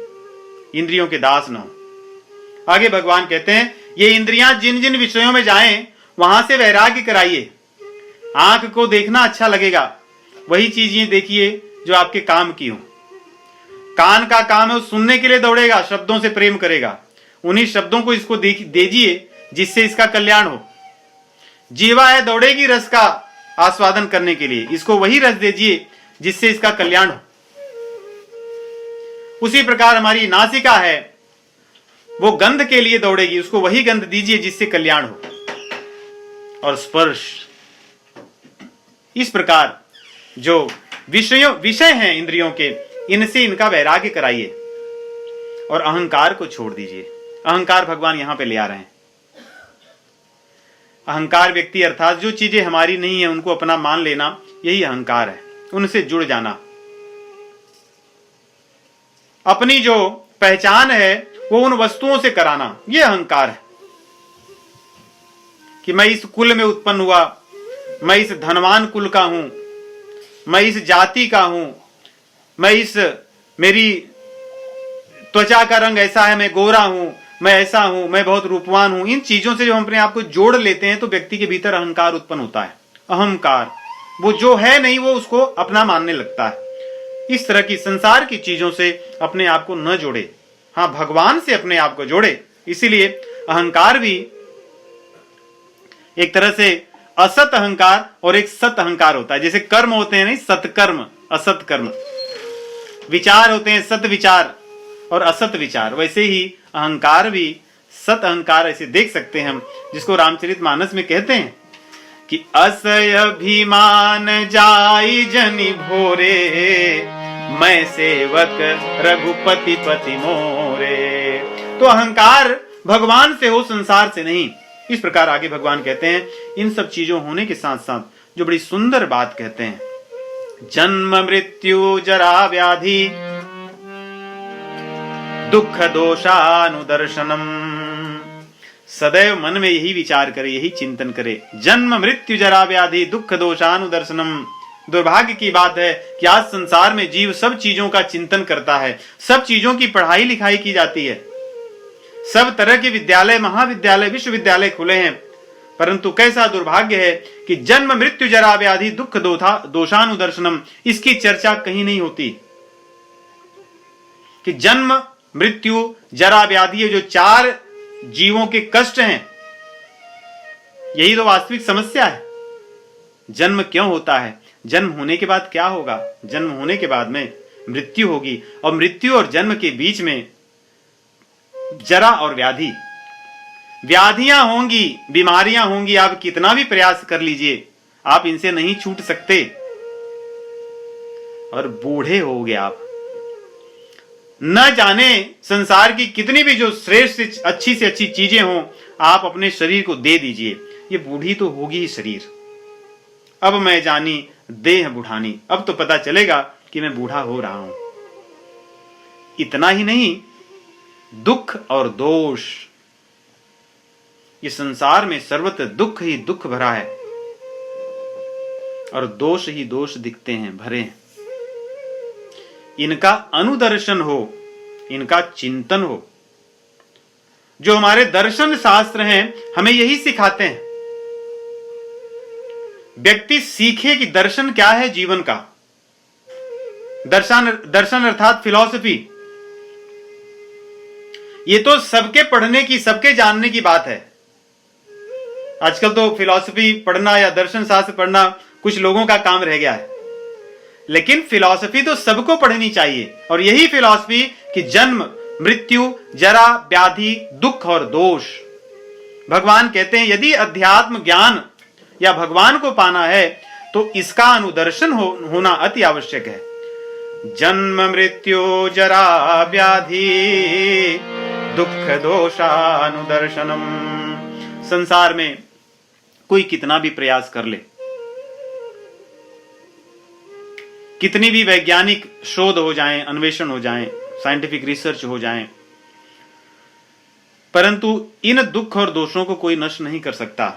इंद्रियों के दास न हो। आगे भगवान कहते हैं ये इंद्रियां जिन जिन विषयों में जाएं वहां से वैराग्य कराइए। आंख को देखना अच्छा लगेगा, वही चीजें देखिए जो आपके काम की हो। कान का काम है वो सुनने के लिए दौड़ेगा, शब्दों से प्रेम करेगा, उन्हीं शब्दों को इसको दीजिए जिससे इसका कल्याण हो। जीवा है दौड़ेगी रस का आस्वादन करने के लिए, इसको वही रस दीजिए जिससे इसका कल्याण हो। उसी प्रकार हमारी नासिका है वो गंध के लिए दौड़ेगी, उसको वही गंध दीजिए जिससे कल्याण हो। और स्पर्श, इस प्रकार जो विषय हैं इंद्रियों के, इनसे इनका वैराग्य कराइए और अहंकार को छोड़ दीजिए। अहंकार भगवान यहां पे ले आ रहे हैं। अहंकार व्यक्ति अर्थात जो चीजें हमारी नहीं है उनको अपना मान लेना, यही अहंकार है। उनसे जुड़ जाना, अपनी जो पहचान है वो उन वस्तुओं से कराना, यह अहंकार है। कि मैं इस कुल में उत्पन्न हुआ, मैं इस धनवान कुल का हूं, मैं इस जाति का हूं, मैं इस, मेरी त्वचा का रंग ऐसा है, मैं गोरा हूं, मैं ऐसा हूं, मैं बहुत रूपवान हूं। इन चीजों से जब हम अपने आप को जोड़ लेते हैं तो व्यक्ति के भीतर अहंकार उत्पन्न होता है। अहंकार, वो जो है नहीं वो उसको अपना मानने लगता है। इस तरह की संसार की चीजों से अपने आप को न जोड़े, हाँ भगवान से अपने आप को जोड़े। इसीलिए अहंकार भी एक तरह से असत अहंकार और एक सत अहंकार होता है। जैसे कर्म होते हैं नहीं, सत्कर्म असत कर्म, विचार होते हैं सत विचार और असत विचार, वैसे ही अहंकार भी सत अहंकार ऐसे देख सकते हैं हम, जिसको रामचरितमानस में कहते हैं कि असय अभिमान जाई जनि भोरे, मैं सेवक रघुपति पति मोरे। तो अहंकार भगवान से हो, संसार से नहीं। इस प्रकार आगे भगवान कहते हैं इन सब चीजों होने के साथ साथ जो बड़ी सुंदर बात कहते हैं, जन्म मृत्यु जरा व्याधि दुख दोषानुदर्शनम। सदैव मन में यही विचार करे, यही चिंतन करे, जन्म मृत्यु जरा व्याधि दुख दोषानुदर्शनम। दुर्भाग्य की बात है कि आज संसार में जीव सब चीजों का चिंतन करता है, सब चीजों की पढ़ाई लिखाई की जाती है, सब तरह के विद्यालय महाविद्यालय विश्वविद्यालय खुले हैं, परंतु कैसा दुर्भाग्य है कि जन्म मृत्यु जरा व्याधि दुख दोषानुदर्शनम, इसकी चर्चा कहीं नहीं होती। कि जन्म मृत्यु जरा व्याधि, ये जो चार जीवों के कष्ट हैं, यही तो वास्तविक समस्या है। जन्म क्यों होता है, जन्म होने के बाद क्या होगा, जन्म होने के बाद में मृत्यु होगी, और मृत्यु और जन्म के बीच में जरा और व्याधि, व्याधियां होंगी, बीमारियां होंगी। आप कितना भी प्रयास कर लीजिए आप इनसे नहीं छूट सकते। और बूढ़े होगे आप, न जाने संसार की कितनी भी जो श्रेष्ठ अच्छी से अच्छी चीजें हों, आप अपने शरीर को दे दीजिए, ये बूढ़ी तो होगी ही शरीर। अब मैं जानी देह बुढ़ानी, अब तो पता चलेगा कि मैं बूढ़ा हो रहा हूं। इतना ही नहीं, दुख और दोष, ये संसार में सर्वत्र दुख ही दुख भरा है और दोष ही दोष दिखते हैं, भरे हैं। इनका अनुदर्शन हो, इनका चिंतन हो। जो हमारे दर्शन शास्त्र हैं हमें यही सिखाते हैं। व्यक्ति सीखे कि दर्शन क्या है जीवन का। दर्शन अर्थात फिलॉसफी, ये तो सबके पढ़ने की, सबके जानने की बात है। आजकल तो फिलॉसफी पढ़ना या दर्शन शास्त्र पढ़ना कुछ लोगों का काम रह गया है, लेकिन फिलॉसफी तो सबको पढ़नी चाहिए। और यही फिलॉसफी कि जन्म, मृत्यु, जरा, व्याधि, दुख और दोष। भगवान कहते हैं यदि अध्यात्म ज्ञान या भगवान को पाना है तो इसका अनुदर्शन होना अति आवश्यक है। जन्म, मृत्यु, जरा, व्याधि, दुख, दोषानुदर्शनम। संसार में कोई कितना भी प्रयास कर ले, कितनी भी वैज्ञानिक शोध हो जाएं, अन्वेषण हो जाएं, साइंटिफिक रिसर्च हो जाएं, परंतु इन दुख और दोषों को कोई नष्ट नहीं कर सकता।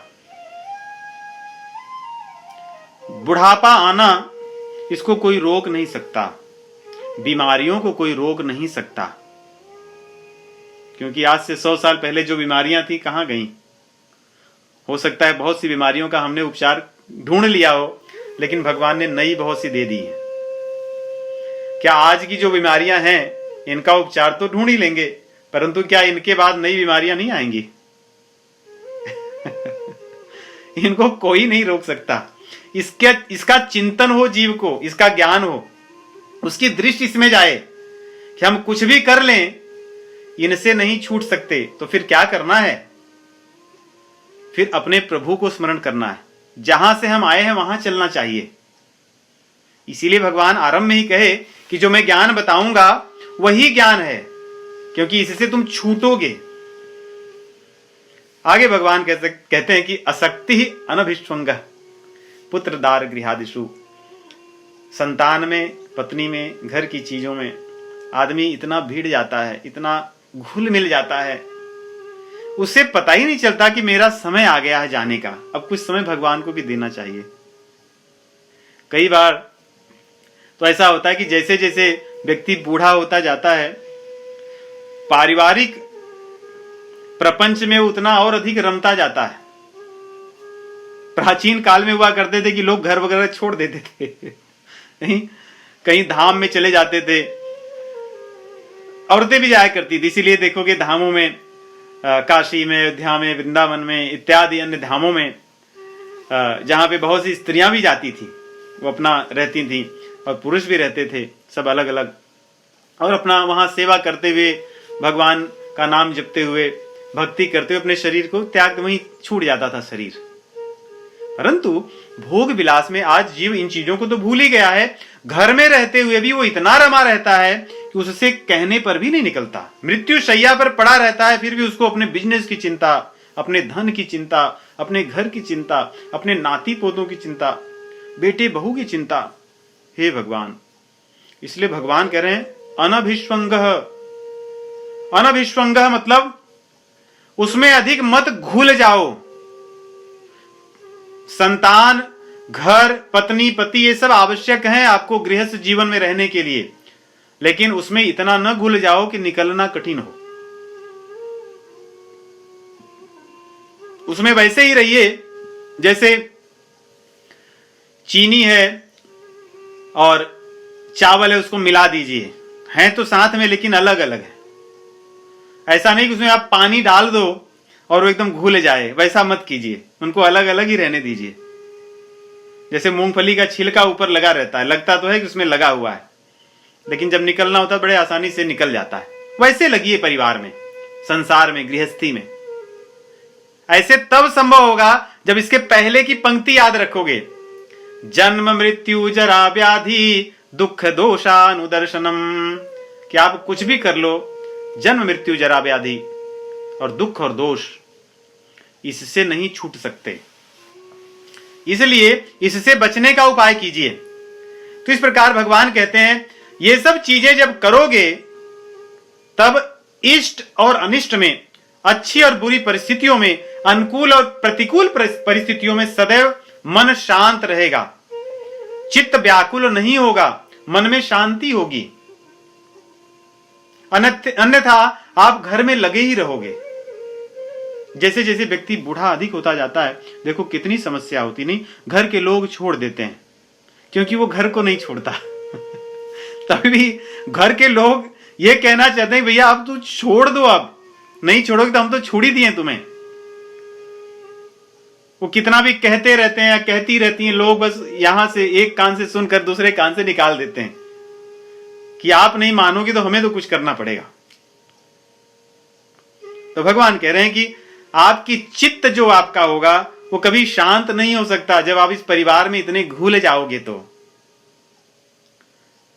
बुढ़ापा आना, इसको कोई रोक नहीं सकता। बीमारियों को कोई रोक नहीं सकता, क्योंकि आज से 100 साल पहले जो बीमारियां थी कहां गईं? हो सकता है बहुत सी बीमारियों का हमने उपचार ढूंढ लिया हो, लेकिन भगवान ने नई बहुत सी दे दी है। क्या आज की जो बीमारियां हैं इनका उपचार तो ढूंढ ही लेंगे, परंतु क्या इनके बाद नई बीमारियां नहीं आएंगी? इनको कोई नहीं रोक सकता। इसका चिंतन हो जीव को, इसका ज्ञान हो, उसकी दृष्टि इसमें जाए कि हम कुछ भी कर लें इनसे नहीं छूट सकते। तो फिर क्या करना है? फिर अपने प्रभु को स्मरण करना है। जहां से हम आए हैं वहां चलना चाहिए। इसीलिए भगवान आरंभ में ही कहे कि जो मैं ज्ञान बताऊंगा वही ज्ञान है, क्योंकि इससे तुम छूटोगे। आगे भगवान कहते हैं कि असक्ति अनभिष्वंग पुत्र दार गृहादिषु। संतान में, पत्नी में, घर की चीजों में आदमी इतना भीड़ जाता है, इतना घुल मिल जाता है, उसे पता ही नहीं चलता कि मेरा समय आ गया है जाने का। अब कुछ समय भगवान को भी देना चाहिए। कई बार तो ऐसा होता है कि जैसे जैसे व्यक्ति बूढ़ा होता जाता है, पारिवारिक प्रपंच में उतना और अधिक रमता जाता है। प्राचीन काल में हुआ करते थे कि लोग घर वगैरह छोड़ देते थे, कहीं धाम में चले जाते थे। औरतें भी जाया करती थी। इसीलिए देखोगे धामों में, काशी में, अयोध्या में, वृंदावन में इत्यादि अन्य धामों में जहां पे बहुत सी स्त्रियां भी जाती थी, वो अपना रहती थी, और पुरुष भी रहते थे, सब अलग अलग, और अपना वहां सेवा करते हुए, भगवान का नाम जपते हुए, भक्ति करते हुए अपने शरीर को त्याग, वहीं छूट जाता था शरीर। परंतु भोग विलास में आज जीव इन चीजों को तो भूल ही गया है। घर में रहते हुए भी वो इतना रमा रहता है कि उससे कहने पर भी नहीं निकलता। मृत्यु शैया पर पड़ा रहता है, फिर भी उसको अपने बिजनेस की चिंता, अपने धन की चिंता, अपने घर की चिंता, अपने नाती पोतों की चिंता, बेटे बहू की चिंता। हे भगवान, इसलिए भगवान कह रहे हैं अनभिष्वंग। अनभिष्वंग मतलब उसमें अधिक मत घुल जाओ। संतान, घर, पत्नी, पति, ये सब आवश्यक हैं आपको गृहस्थ जीवन में रहने के लिए, लेकिन उसमें इतना न घुल जाओ कि निकलना कठिन हो। उसमें वैसे ही रहिए जैसे चीनी है और चावल है, उसको मिला दीजिए। हैं तो साथ में लेकिन अलग अलग है। ऐसा नहीं कि उसमें आप पानी डाल दो और वो एकदम घुल जाए, वैसा मत कीजिए। उनको अलग अलग ही रहने दीजिए। जैसे मूंगफली का छिलका ऊपर लगा रहता है, लगता तो है कि उसमें लगा हुआ है, लेकिन जब निकलना होता है बड़े आसानी से निकल जाता है। वैसे लगिए परिवार में, संसार में, गृहस्थी में। ऐसे तब संभव होगा जब इसके पहले की पंक्ति याद रखोगे। जन्म, मृत्यु, जरा, व्याधि, दुख, दोषानुदर्शनम। कि आप कुछ भी कर लो, जन्म, मृत्यु, जरा, व्याधि और दुख और दोष इससे नहीं छूट सकते। इसलिए इससे बचने का उपाय कीजिए। तो इस प्रकार भगवान कहते हैं ये सब चीजें जब करोगे तब इष्ट और अनिष्ट में, अच्छी और बुरी परिस्थितियों में अनुकूल और प्रतिकूल परिस्थितियों में सदैव मन शांत रहेगा, चित्त व्याकुल नहीं होगा, मन में शांति होगी। अन्यथा आप घर में लगे ही रहोगे। जैसे जैसे व्यक्ति बूढ़ा अधिक होता जाता है, देखो कितनी समस्या होती, नहीं घर के लोग छोड़ देते हैं क्योंकि वो घर को नहीं छोड़ता। तभी भी घर के लोग ये कहना चाहते हैं भैया अब तू छोड़ दो, अब नहीं छोड़ोगे तो हम तो छोड़ ही दिए तुम्हें। वो कितना भी कहते रहते हैं या कहती रहती हैं, लोग बस यहां से एक कान से सुनकर दूसरे कान से निकाल देते हैं कि आप नहीं मानोगे तो हमें तो कुछ करना पड़ेगा। तो भगवान कह रहे हैं कि आपकी चित्त जो आपका होगा वो कभी शांत नहीं हो सकता जब आप इस परिवार में इतने घुल जाओगे। तो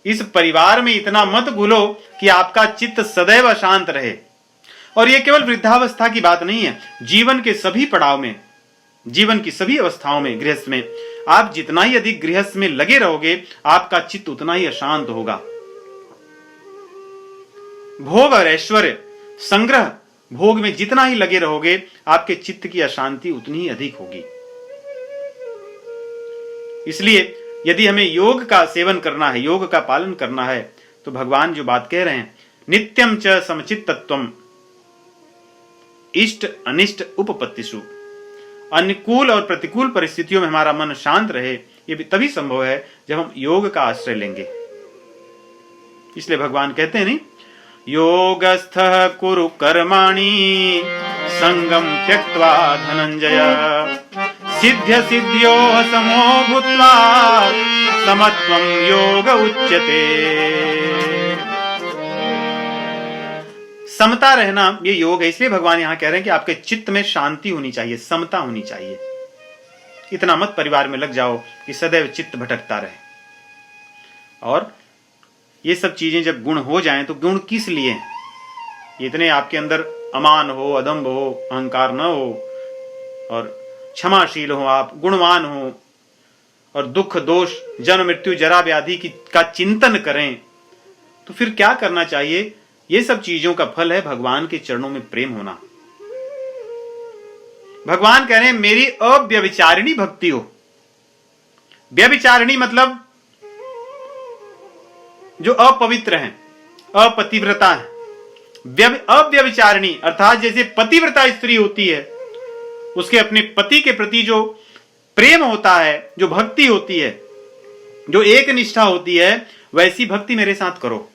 इस परिवार में इतना मत घुलो कि आपका चित्त सदैव अशांत रहे। और यह केवल वृद्धावस्था की बात नहीं है, जीवन के सभी पड़ाव में, जीवन की सभी अवस्थाओं में, गृहस्थ में आप जितना ही अधिक गृहस्थ में लगे रहोगे आपका चित्त उतना ही अशांत होगा। भोग और ऐश्वर्य संग्रह भोग में जितना ही लगे रहोगे आपके चित्त की अशांति उतनी ही अधिक होगी। इसलिए यदि हमें योग का सेवन करना है, योग का पालन करना है, तो भगवान जो बात कह रहे हैं, नित्यम च समचित्तत्वम इष्ट अनिष्ट उपपत्तिषु, अनुकूल और प्रतिकूल परिस्थितियों में हमारा मन शांत रहे, ये भी तभी संभव है जब हम योग का आश्रय लेंगे। इसलिए भगवान कहते हैं नहीं, योगस्थः कुरु कर्माणि संगम त्यक्त्वा धनंजय सिद्ध्य सिद्ध्योः समो भूत्वा समत्वं योग उच्यते। समता रहना ये योग है। इसलिए भगवान यहां कह रहे हैं कि आपके चित्त में शांति होनी चाहिए, समता होनी चाहिए। इतना मत परिवार में लग जाओ कि सदैव चित्त भटकता रहे। और ये सब चीजें जब गुण हो जाएं तो गुण किस लिए हैं? इतने आपके अंदर अमान हो, अदम्भ हो, अहंकार न हो और क्षमाशील हो, आप गुणवान हो और दुख दोष जन्म मृत्यु जरा व्याधि का चिंतन करें, तो फिर क्या करना चाहिए? ये सब चीजों का फल है भगवान के चरणों में प्रेम होना। भगवान कह रहे हैं मेरी अव्यभिचारिणी भक्ति हो। व्यभिचारिणी मतलब जो अपवित्र हैं, अपतिव्रता है। अव्यभिचारिणी अर्थात जैसे पतिव्रता स्त्री होती है, उसके अपने पति के प्रति जो प्रेम होता है, जो भक्ति होती है, जो एक निष्ठा होती है, वैसी भक्ति मेरे साथ करो।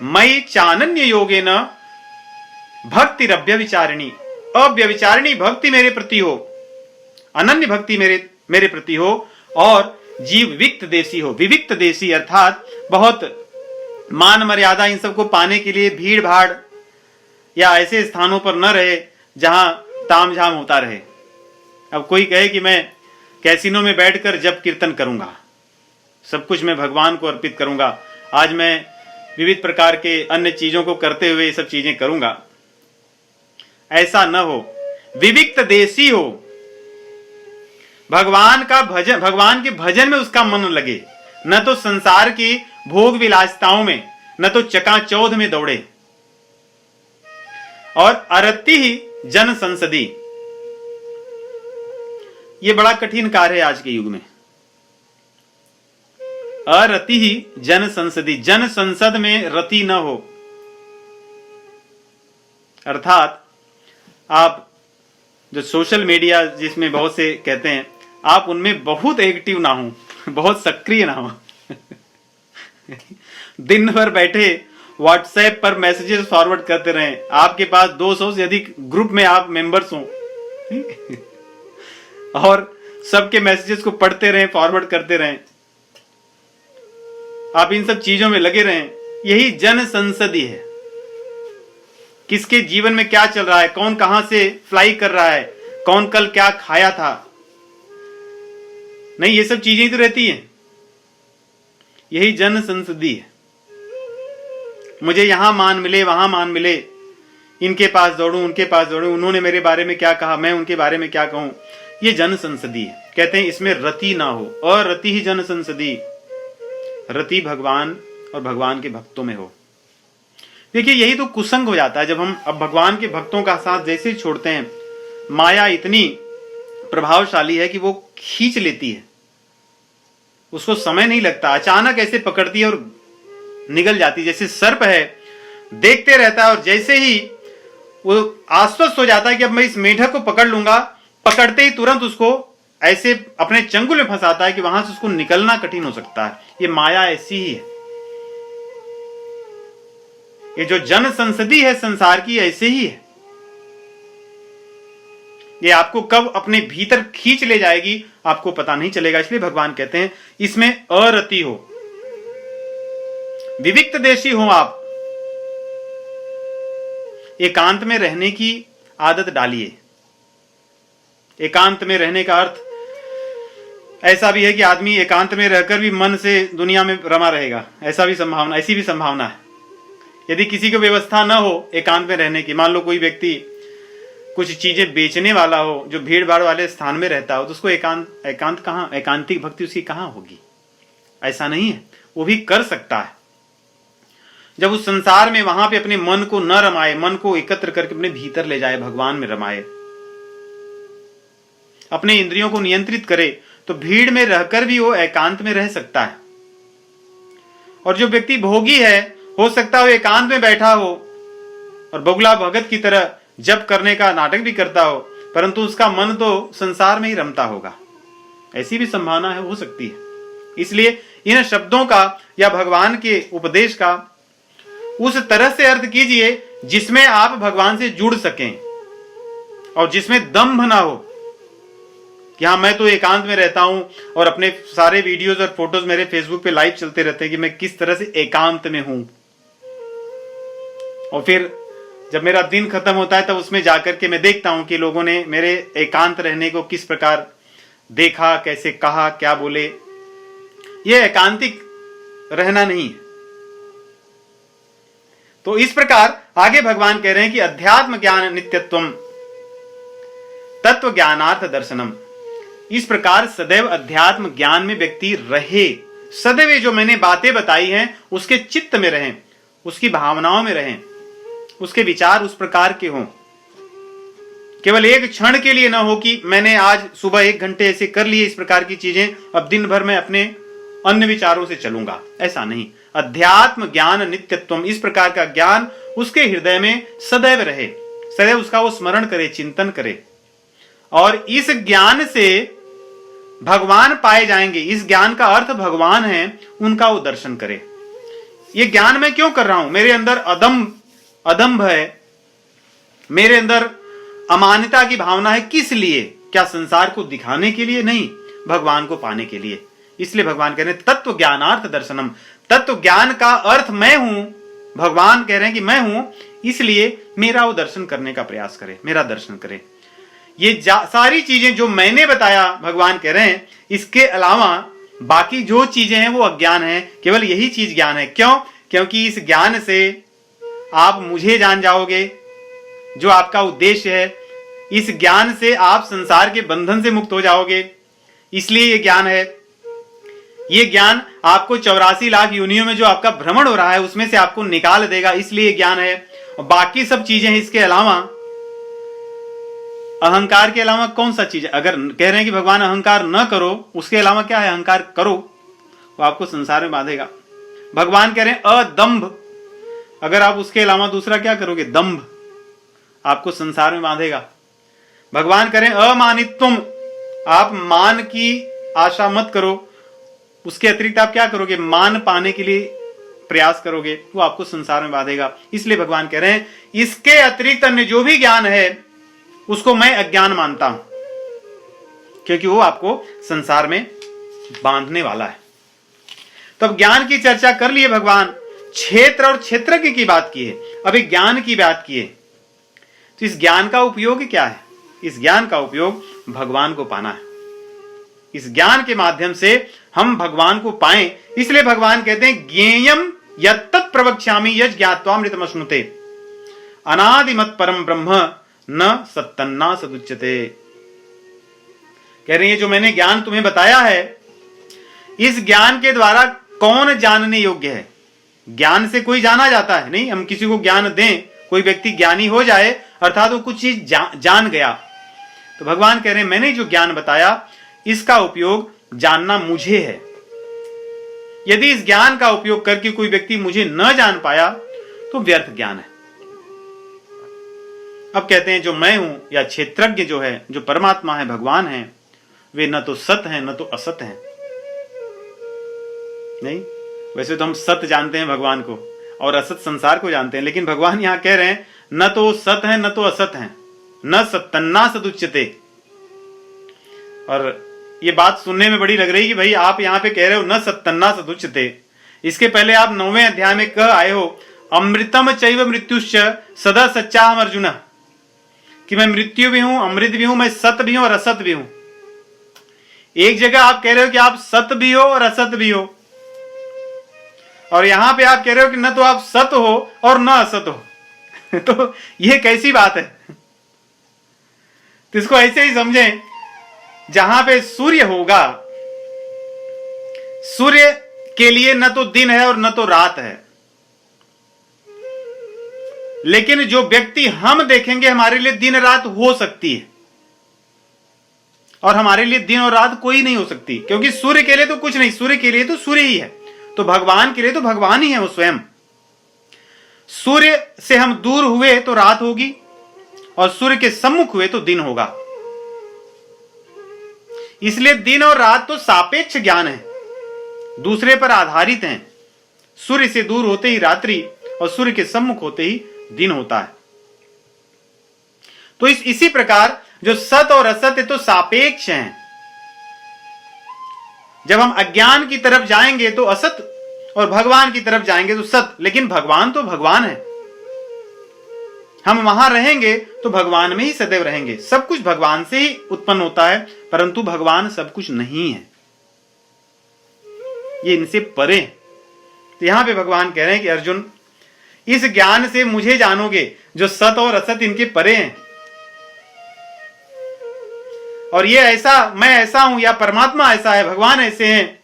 मयि चानन्य योगेन भक्तिरव्यभिचारिणी, अव्यभिचारिणी भक्ति मेरे प्रति हो, अनन्य भक्ति मेरे प्रति हो और जीव विविक्त देशी हो। विविक्त देशी अर्थात बहुत मान मर्यादा इन सबको पाने के लिए भीड़ भाड़ या ऐसे स्थानों पर न रहे जहां तामझाम होता रहे। अब कोई कहे कि मैं कैसीनो में बैठकर जप कीर्तन करूंगा, सब कुछ मैं भगवान को अर्पित करूंगा, आज मैं विविध प्रकार के अन्य चीजों को करते हुए ये सब चीजें करूंगा, ऐसा न हो। विविक्त देशी हो, भगवान का भजन, भगवान के भजन में उसका मन लगे, न तो संसार की भोग विलासिताओं में, न तो चकाचौंध में दौड़े। और अरति ही जन संसदी, ये बड़ा कठिन कार्य है आज के युग में। अरति ही जन संसदी, जन संसद में रति न हो, अर्थात आप जो सोशल मीडिया जिसमें बहुत से कहते हैं, आप उनमें बहुत एक्टिव ना हो, बहुत सक्रिय ना हो। दिन भर बैठे व्हाट्सएप पर मैसेजेस फॉरवर्ड करते रहें, आपके पास 200 से अधिक ग्रुप में आप मेंबर्स हो और सबके मैसेजेस को पढ़ते रहें, फॉरवर्ड करते रहें, आप इन सब चीजों में लगे रहें। यही जन संसदी है। किसके जीवन में क्या चल रहा है, कौन कहां से फ्लाई कर रहा है, कौन कल क्या खाया था, नहीं ये सब चीजें तो रहती हैं। यही जन संसदी है। मुझे यहां मान मिले, वहां मान मिले, इनके पास दौड़ूं, उनके पास दौड़ूं, उन्होंने मेरे बारे में क्या कहा, मैं उनके बारे में क्या कहूं, ये जन संसदी है। कहते हैं इसमें रति ना हो, अरति ही जन संसदी, रति भगवान और भगवान के भक्तों में हो। देखिए यही तो कुसंग हो जाता है जब हम अब भगवान के भक्तों का साथ जैसे छोड़ते हैं माया इतनी प्रभावशाली है कि वो खींच लेती है, उसको समय नहीं लगता, अचानक ऐसे पकड़ती है और निगल जाती है। जैसे सर्प है, देखते रहता है और जैसे ही वो आश्वस्त हो जाता है कि अब मैं इस मेढक को पकड़ लूंगा, पकड़ते ही तुरंत उसको ऐसे अपने चंगुल में फंसाता है कि वहां से उसको निकलना कठिन हो सकता है। ये माया ऐसी ही है। ये जो जन संसदी है संसार की, ऐसे ही है। ये आपको कब अपने भीतर खींच ले जाएगी आपको पता नहीं चलेगा। इसलिए भगवान कहते हैं इसमें अरति हो, विविक्त देशी हो, आप एकांत में रहने की आदत डालिए। एकांत में रहने का अर्थ ऐसा भी है कि आदमी एकांत में रहकर भी मन से दुनिया में रमा रहेगा, ऐसी भी संभावना है। यदि किसी को व्यवस्था न हो एकांत में रहने की, मान लो कोई व्यक्ति कुछ चीजें बेचने वाला हो जो भीड़ भाड़ वाले स्थान में रहता हो, तो उसको एकांत कहां, एकांतिक भक्ति उसकी कहां होगी? ऐसा नहीं है, वो भी कर सकता है। जब उस संसार में वहां पे अपने मन को न रमाए, मन को एकत्र करके अपने भीतर ले जाए, भगवान में रमाए, अपने इंद्रियों को नियंत्रित करे, तो भीड़ में रहकर भी वो एकांत में रह सकता है। और जो व्यक्ति भोगी है, हो सकता है एकांत में बैठा हो और बगुला भगत की तरह जप करने का नाटक भी करता हो, परंतु उसका मन तो संसार में ही रमता होगा। ऐसी भी संभावना है, हो सकती है। इसलिए इन शब्दों का या भगवान के उपदेश का उस तरह से अर्थ कीजिए जिसमें आप भगवान से जुड़ सकें और जिसमें दंभ ना हो कि हाँ मैं तो एकांत में रहता हूं और अपने सारे वीडियोस और फोटोज मेरे फेसबुक पे लाइव चलते रहते हैं कि मैं किस तरह से एकांत में हूं, और फिर जब मेरा दिन खत्म होता है तब उसमें जाकर के मैं देखता हूं कि लोगों ने मेरे एकांत रहने को किस प्रकार देखा, कैसे कहा, क्या बोले। यह एकांतिक रहना नहीं है। तो इस प्रकार आगे भगवान कह रहे हैं कि अध्यात्म ज्ञान नित्यत्वम तत्व ज्ञानार्थ दर्शनम। इस प्रकार सदैव अध्यात्म ज्ञान में व्यक्ति रहे, सदैव जो मैंने बातें बताई हैं उसके चित्त में रहें, उसकी भावनाओं में रहें, उसके विचार उस प्रकार के हों। केवल एक क्षण के लिए ना हो कि मैंने आज सुबह 1 घंटे ऐसे कर लिए इस प्रकार की चीजें, अब दिन भर मैं अपने अन्य विचारों से चलूंगा, ऐसा नहीं। अध्यात्म ज्ञान नित्यत्वम, इस प्रकार का ज्ञान उसके हृदय में सदैव रहे, सदैव उसका वो स्मरण करे, चिंतन करे, और इस ज्ञान से भगवान पाए जाएंगे। इस ज्ञान का अर्थ भगवान है, उनका वो दर्शन करे। ये ज्ञान मैं क्यों कर रहा हूं? मेरे अंदर अदम्भ है, मेरे अंदर अमान्यता की भावना है, किस लिए? क्या संसार को दिखाने के लिए? नहीं, भगवान को पाने के लिए। इसलिए भगवान कह रहे हैं तत्व ज्ञानार्थ दर्शनम। तत्व ज्ञान का अर्थ मैं हूं, भगवान कह रहे हैं कि मैं हूं, इसलिए मेरा वो दर्शन करने का प्रयास करे, मेरा दर्शन करे। ये सारी चीजें जो मैंने बताया, भगवान कह रहे हैं, इसके अलावा बाकी जो चीजें हैं वो अज्ञान है, केवल यही चीज ज्ञान है। क्यों? क्योंकि इस ज्ञान से आप मुझे जान जाओगे, जो आपका उद्देश्य है। इस ज्ञान से आप संसार के बंधन से मुक्त हो जाओगे, इसलिए ये ज्ञान है। ये ज्ञान आपको 84 लाख योनियों में जो आपका भ्रमण हो रहा है उसमें से आपको निकाल देगा, इसलिए ज्ञान है। और बाकी सब चीजें इसके अलावा, अहंकार के अलावा कौन सा चीज है? अगर कह रहे हैं कि भगवान अहंकार न करो, उसके अलावा क्या है? अहंकार करो, वो आपको संसार में बांधेगा। भगवान कह रहे हैं अदंभ, अगर आप उसके अलावा दूसरा क्या करोगे? दंभ, आपको संसार में बांधेगा। भगवान कह रहे हैं अमानित्वम, आप मान की आशा मत करो, उसके अतिरिक्त आप क्या करोगे? मान पाने के लिए प्रयास करोगे, वो आपको संसार में बांधेगा। इसलिए भगवान कह रहे हैं इसके अतिरिक्त अन्य जो भी ज्ञान है उसको मैं अज्ञान मानता हूं, क्योंकि वो आपको संसार में बांधने वाला है। तब ज्ञान की चर्चा कर लिए भगवान, क्षेत्र और क्षेत्रज्ञ की बात की है, अभी ज्ञान की बात की है। तो इस ज्ञान का उपयोग क्या है? इस ज्ञान का उपयोग भगवान को पाना है। इस ज्ञान के माध्यम से हम भगवान को पाएं, इसलिए भगवान कहते हैं ज्ञेयम यत्तत् प्रवक्ष्यामि यज् ज्ञात्वामृतमश्नुते अनादिमत् परम ब्रह्म न सत्तन्ना सदुच्यते। कह रही है जो मैंने ज्ञान तुम्हें बताया है, इस ज्ञान के द्वारा कौन जानने योग्य है? ज्ञान से कोई जाना जाता है नहीं। हम किसी को ज्ञान दें, कोई व्यक्ति ज्ञानी हो जाए अर्थात वो कुछ चीज जान गया, तो भगवान कह रहे हैं मैंने जो ज्ञान बताया इसका उपयोग जानना मुझे है। यदि इस ज्ञान का उपयोग करके कोई व्यक्ति मुझे न जान पाया तो व्यर्थ ज्ञान है। अब कहते हैं जो मैं हूं या क्षेत्रज्ञ जो है, जो परमात्मा है, भगवान है, वे न तो सत हैं न तो असत हैं। नहीं, वैसे तो हम सत जानते हैं भगवान को और असत संसार को जानते हैं, लेकिन भगवान यहां कह रहे हैं न तो सत है न तो असत है, न सत्तन्ना सदुच्यते। और ये बात सुनने में बड़ी लग रही कि भाई आप यहां पे कह रहे हो न सत्तन्ना सदुच्यते, इसके पहले आप 9वें अध्याय में कह आए हो अमृतम चैव मृत्युश्च सदा सच्चाहम अर्जुन, कि मैं मृत्यु भी हूं, अमृत भी हूं, मैं सत भी हूं और असत भी हूं। एक जगह आप कह रहे हो कि आप सत भी हो और असत भी हो, और यहां पे आप कह रहे हो कि न तो आप सत हो और न असत हो। तो ये कैसी बात है? तो इसको ऐसे ही समझें, जहां पे सूर्य होगा, सूर्य के लिए न तो दिन है और न तो रात है, लेकिन जो व्यक्ति हम देखेंगे हमारे लिए दिन रात हो सकती है, और हमारे लिए दिन और रात कोई नहीं हो सकती, क्योंकि सूर्य के लिए तो कुछ नहीं, सूर्य के लिए तो सूर्य ही है, तो भगवान के लिए तो भगवान ही है वो स्वयं। सूर्य से हम दूर हुए तो रात होगी और सूर्य के सम्मुख हुए तो दिन होगा। इसलिए दिन और रात तो सापेक्ष ज्ञान है, दूसरे पर आधारित हैं। सूर्य से दूर होते ही रात्रि और सूर्य के सम्मुख होते ही दिन होता है। तो इसी प्रकार जो सत और असत है तो सापेक्ष हैं। जब हम अज्ञान की तरफ जाएंगे तो असत और भगवान की तरफ जाएंगे तो सत, लेकिन भगवान तो भगवान है। हम वहां रहेंगे तो भगवान में ही सदैव रहेंगे। सब कुछ भगवान से ही उत्पन्न होता है, परंतु भगवान सब कुछ नहीं है, ये इनसे परे। तो यहां पे भगवान कह रहे हैं कि अर्जुन इस ज्ञान से मुझे जानोगे जो सत और असत इनके परे हैं। और ये ऐसा, मैं ऐसा हूं या परमात्मा ऐसा है, भगवान ऐसे हैं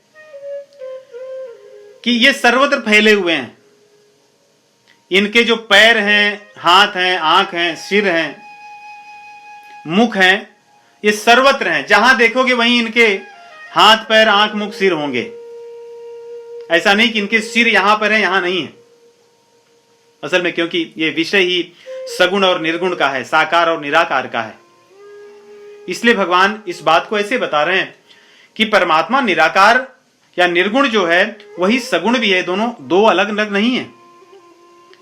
कि ये सर्वत्र फैले हुए हैं। इनके जो पैर हैं, हाथ हैं, आंख हैं, सिर हैं, मुख हैं, ये सर्वत्र हैं। जहां देखोगे वहीं इनके हाथ, पैर, आंख, मुख, सिर होंगे। ऐसा नहीं कि इनके सिर यहां पर है, यहां नहीं है। असल में क्योंकि ये विषय ही सगुण और निर्गुण का है, साकार और निराकार का है, इसलिए भगवान इस बात को ऐसे बता रहे हैं कि परमात्मा निराकार या निर्गुण जो है वही सगुण भी है। दोनों दो अलग अलग नहीं है।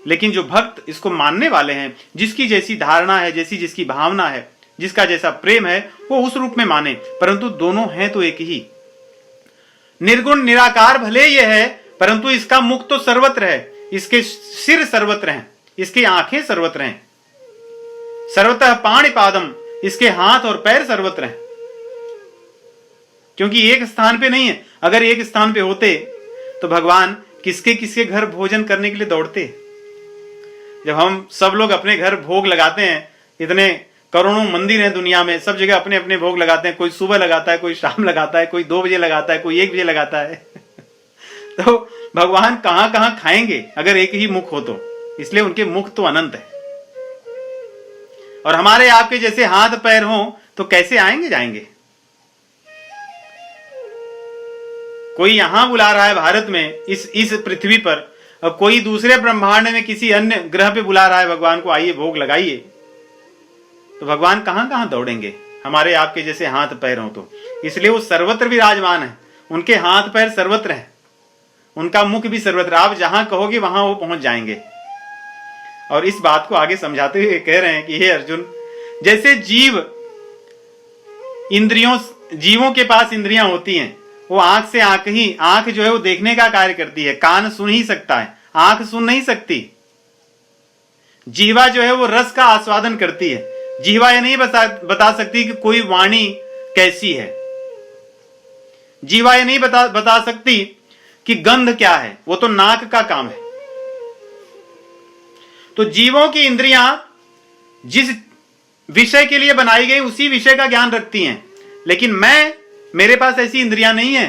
लेकिन जो भक्त इसको मानने वाले हैं, जिसकी जैसी धारणा है, जैसी जिसकी भावना है, जिसका जैसा प्रेम है, वो उस रूप में माने, परंतु दोनों हैं तो एक ही। निर्गुण निराकार भले ये है, परंतु इसका मुख तो सर्वत्र है, इसके सिर सर्वत्र हैं, इसकी आंखें सर्वत्र हैं। सर्वतः पाणिपादम, इसके हाथ और पैर सर्वत्र हैं, क्योंकि एक स्थान पे नहीं है। अगर एक स्थान पे होते तो भगवान किसके किसके घर भोजन करने के लिए दौड़ते। जब हम सब लोग अपने घर भोग लगाते हैं, इतने करोड़ों मंदिर हैं दुनिया में, सब जगह अपने अपने भोग लगाते हैं। कोई सुबह लगाता है, कोई शाम लगाता है, कोई 2 बजे लगाता है, कोई 1 बजे लगाता है। तो भगवान कहां कहां खाएंगे अगर एक ही मुख हो तो? इसलिए उनके मुख तो अनंत है। और हमारे आपके जैसे हाथ पैर हो तो कैसे आएंगे जाएंगे? कोई यहां बुला रहा है भारत में, इस पृथ्वी पर, और कोई दूसरे ब्रह्मांड में किसी अन्य ग्रह पे बुला रहा है भगवान को, आइए भोग लगाइए। तो भगवान कहां कहां दौड़ेंगे हमारे आपके जैसे हाथ पैर हो तो? इसलिए वो सर्वत्र विराजमान है, उनके हाथ पैर सर्वत्र हैं, उनका मुख भी सर्वत्र। आप जहां कहोगे वहां वो पहुंच जाएंगे। और इस बात को आगे समझाते हुए कह रहे हैं कि हे अर्जुन, जैसे जीवों के पास इंद्रियां होती हैं, वो आंख से आंख जो है वो देखने का कार्य करती है, कान सुन ही सकता है, आंख सुन नहीं सकती। जीवा जो है वो रस का आस्वादन करती है, जीवा ये नहीं बता सकती कि कोई वाणी कैसी है। जीवा ये नहीं बता सकती कि गंध क्या है, वो तो नाक का काम है। तो जीवों की इंद्रियां जिस विषय के लिए बनाई गई उसी विषय का ज्ञान रखती हैं, लेकिन मेरे पास ऐसी इंद्रियां नहीं है।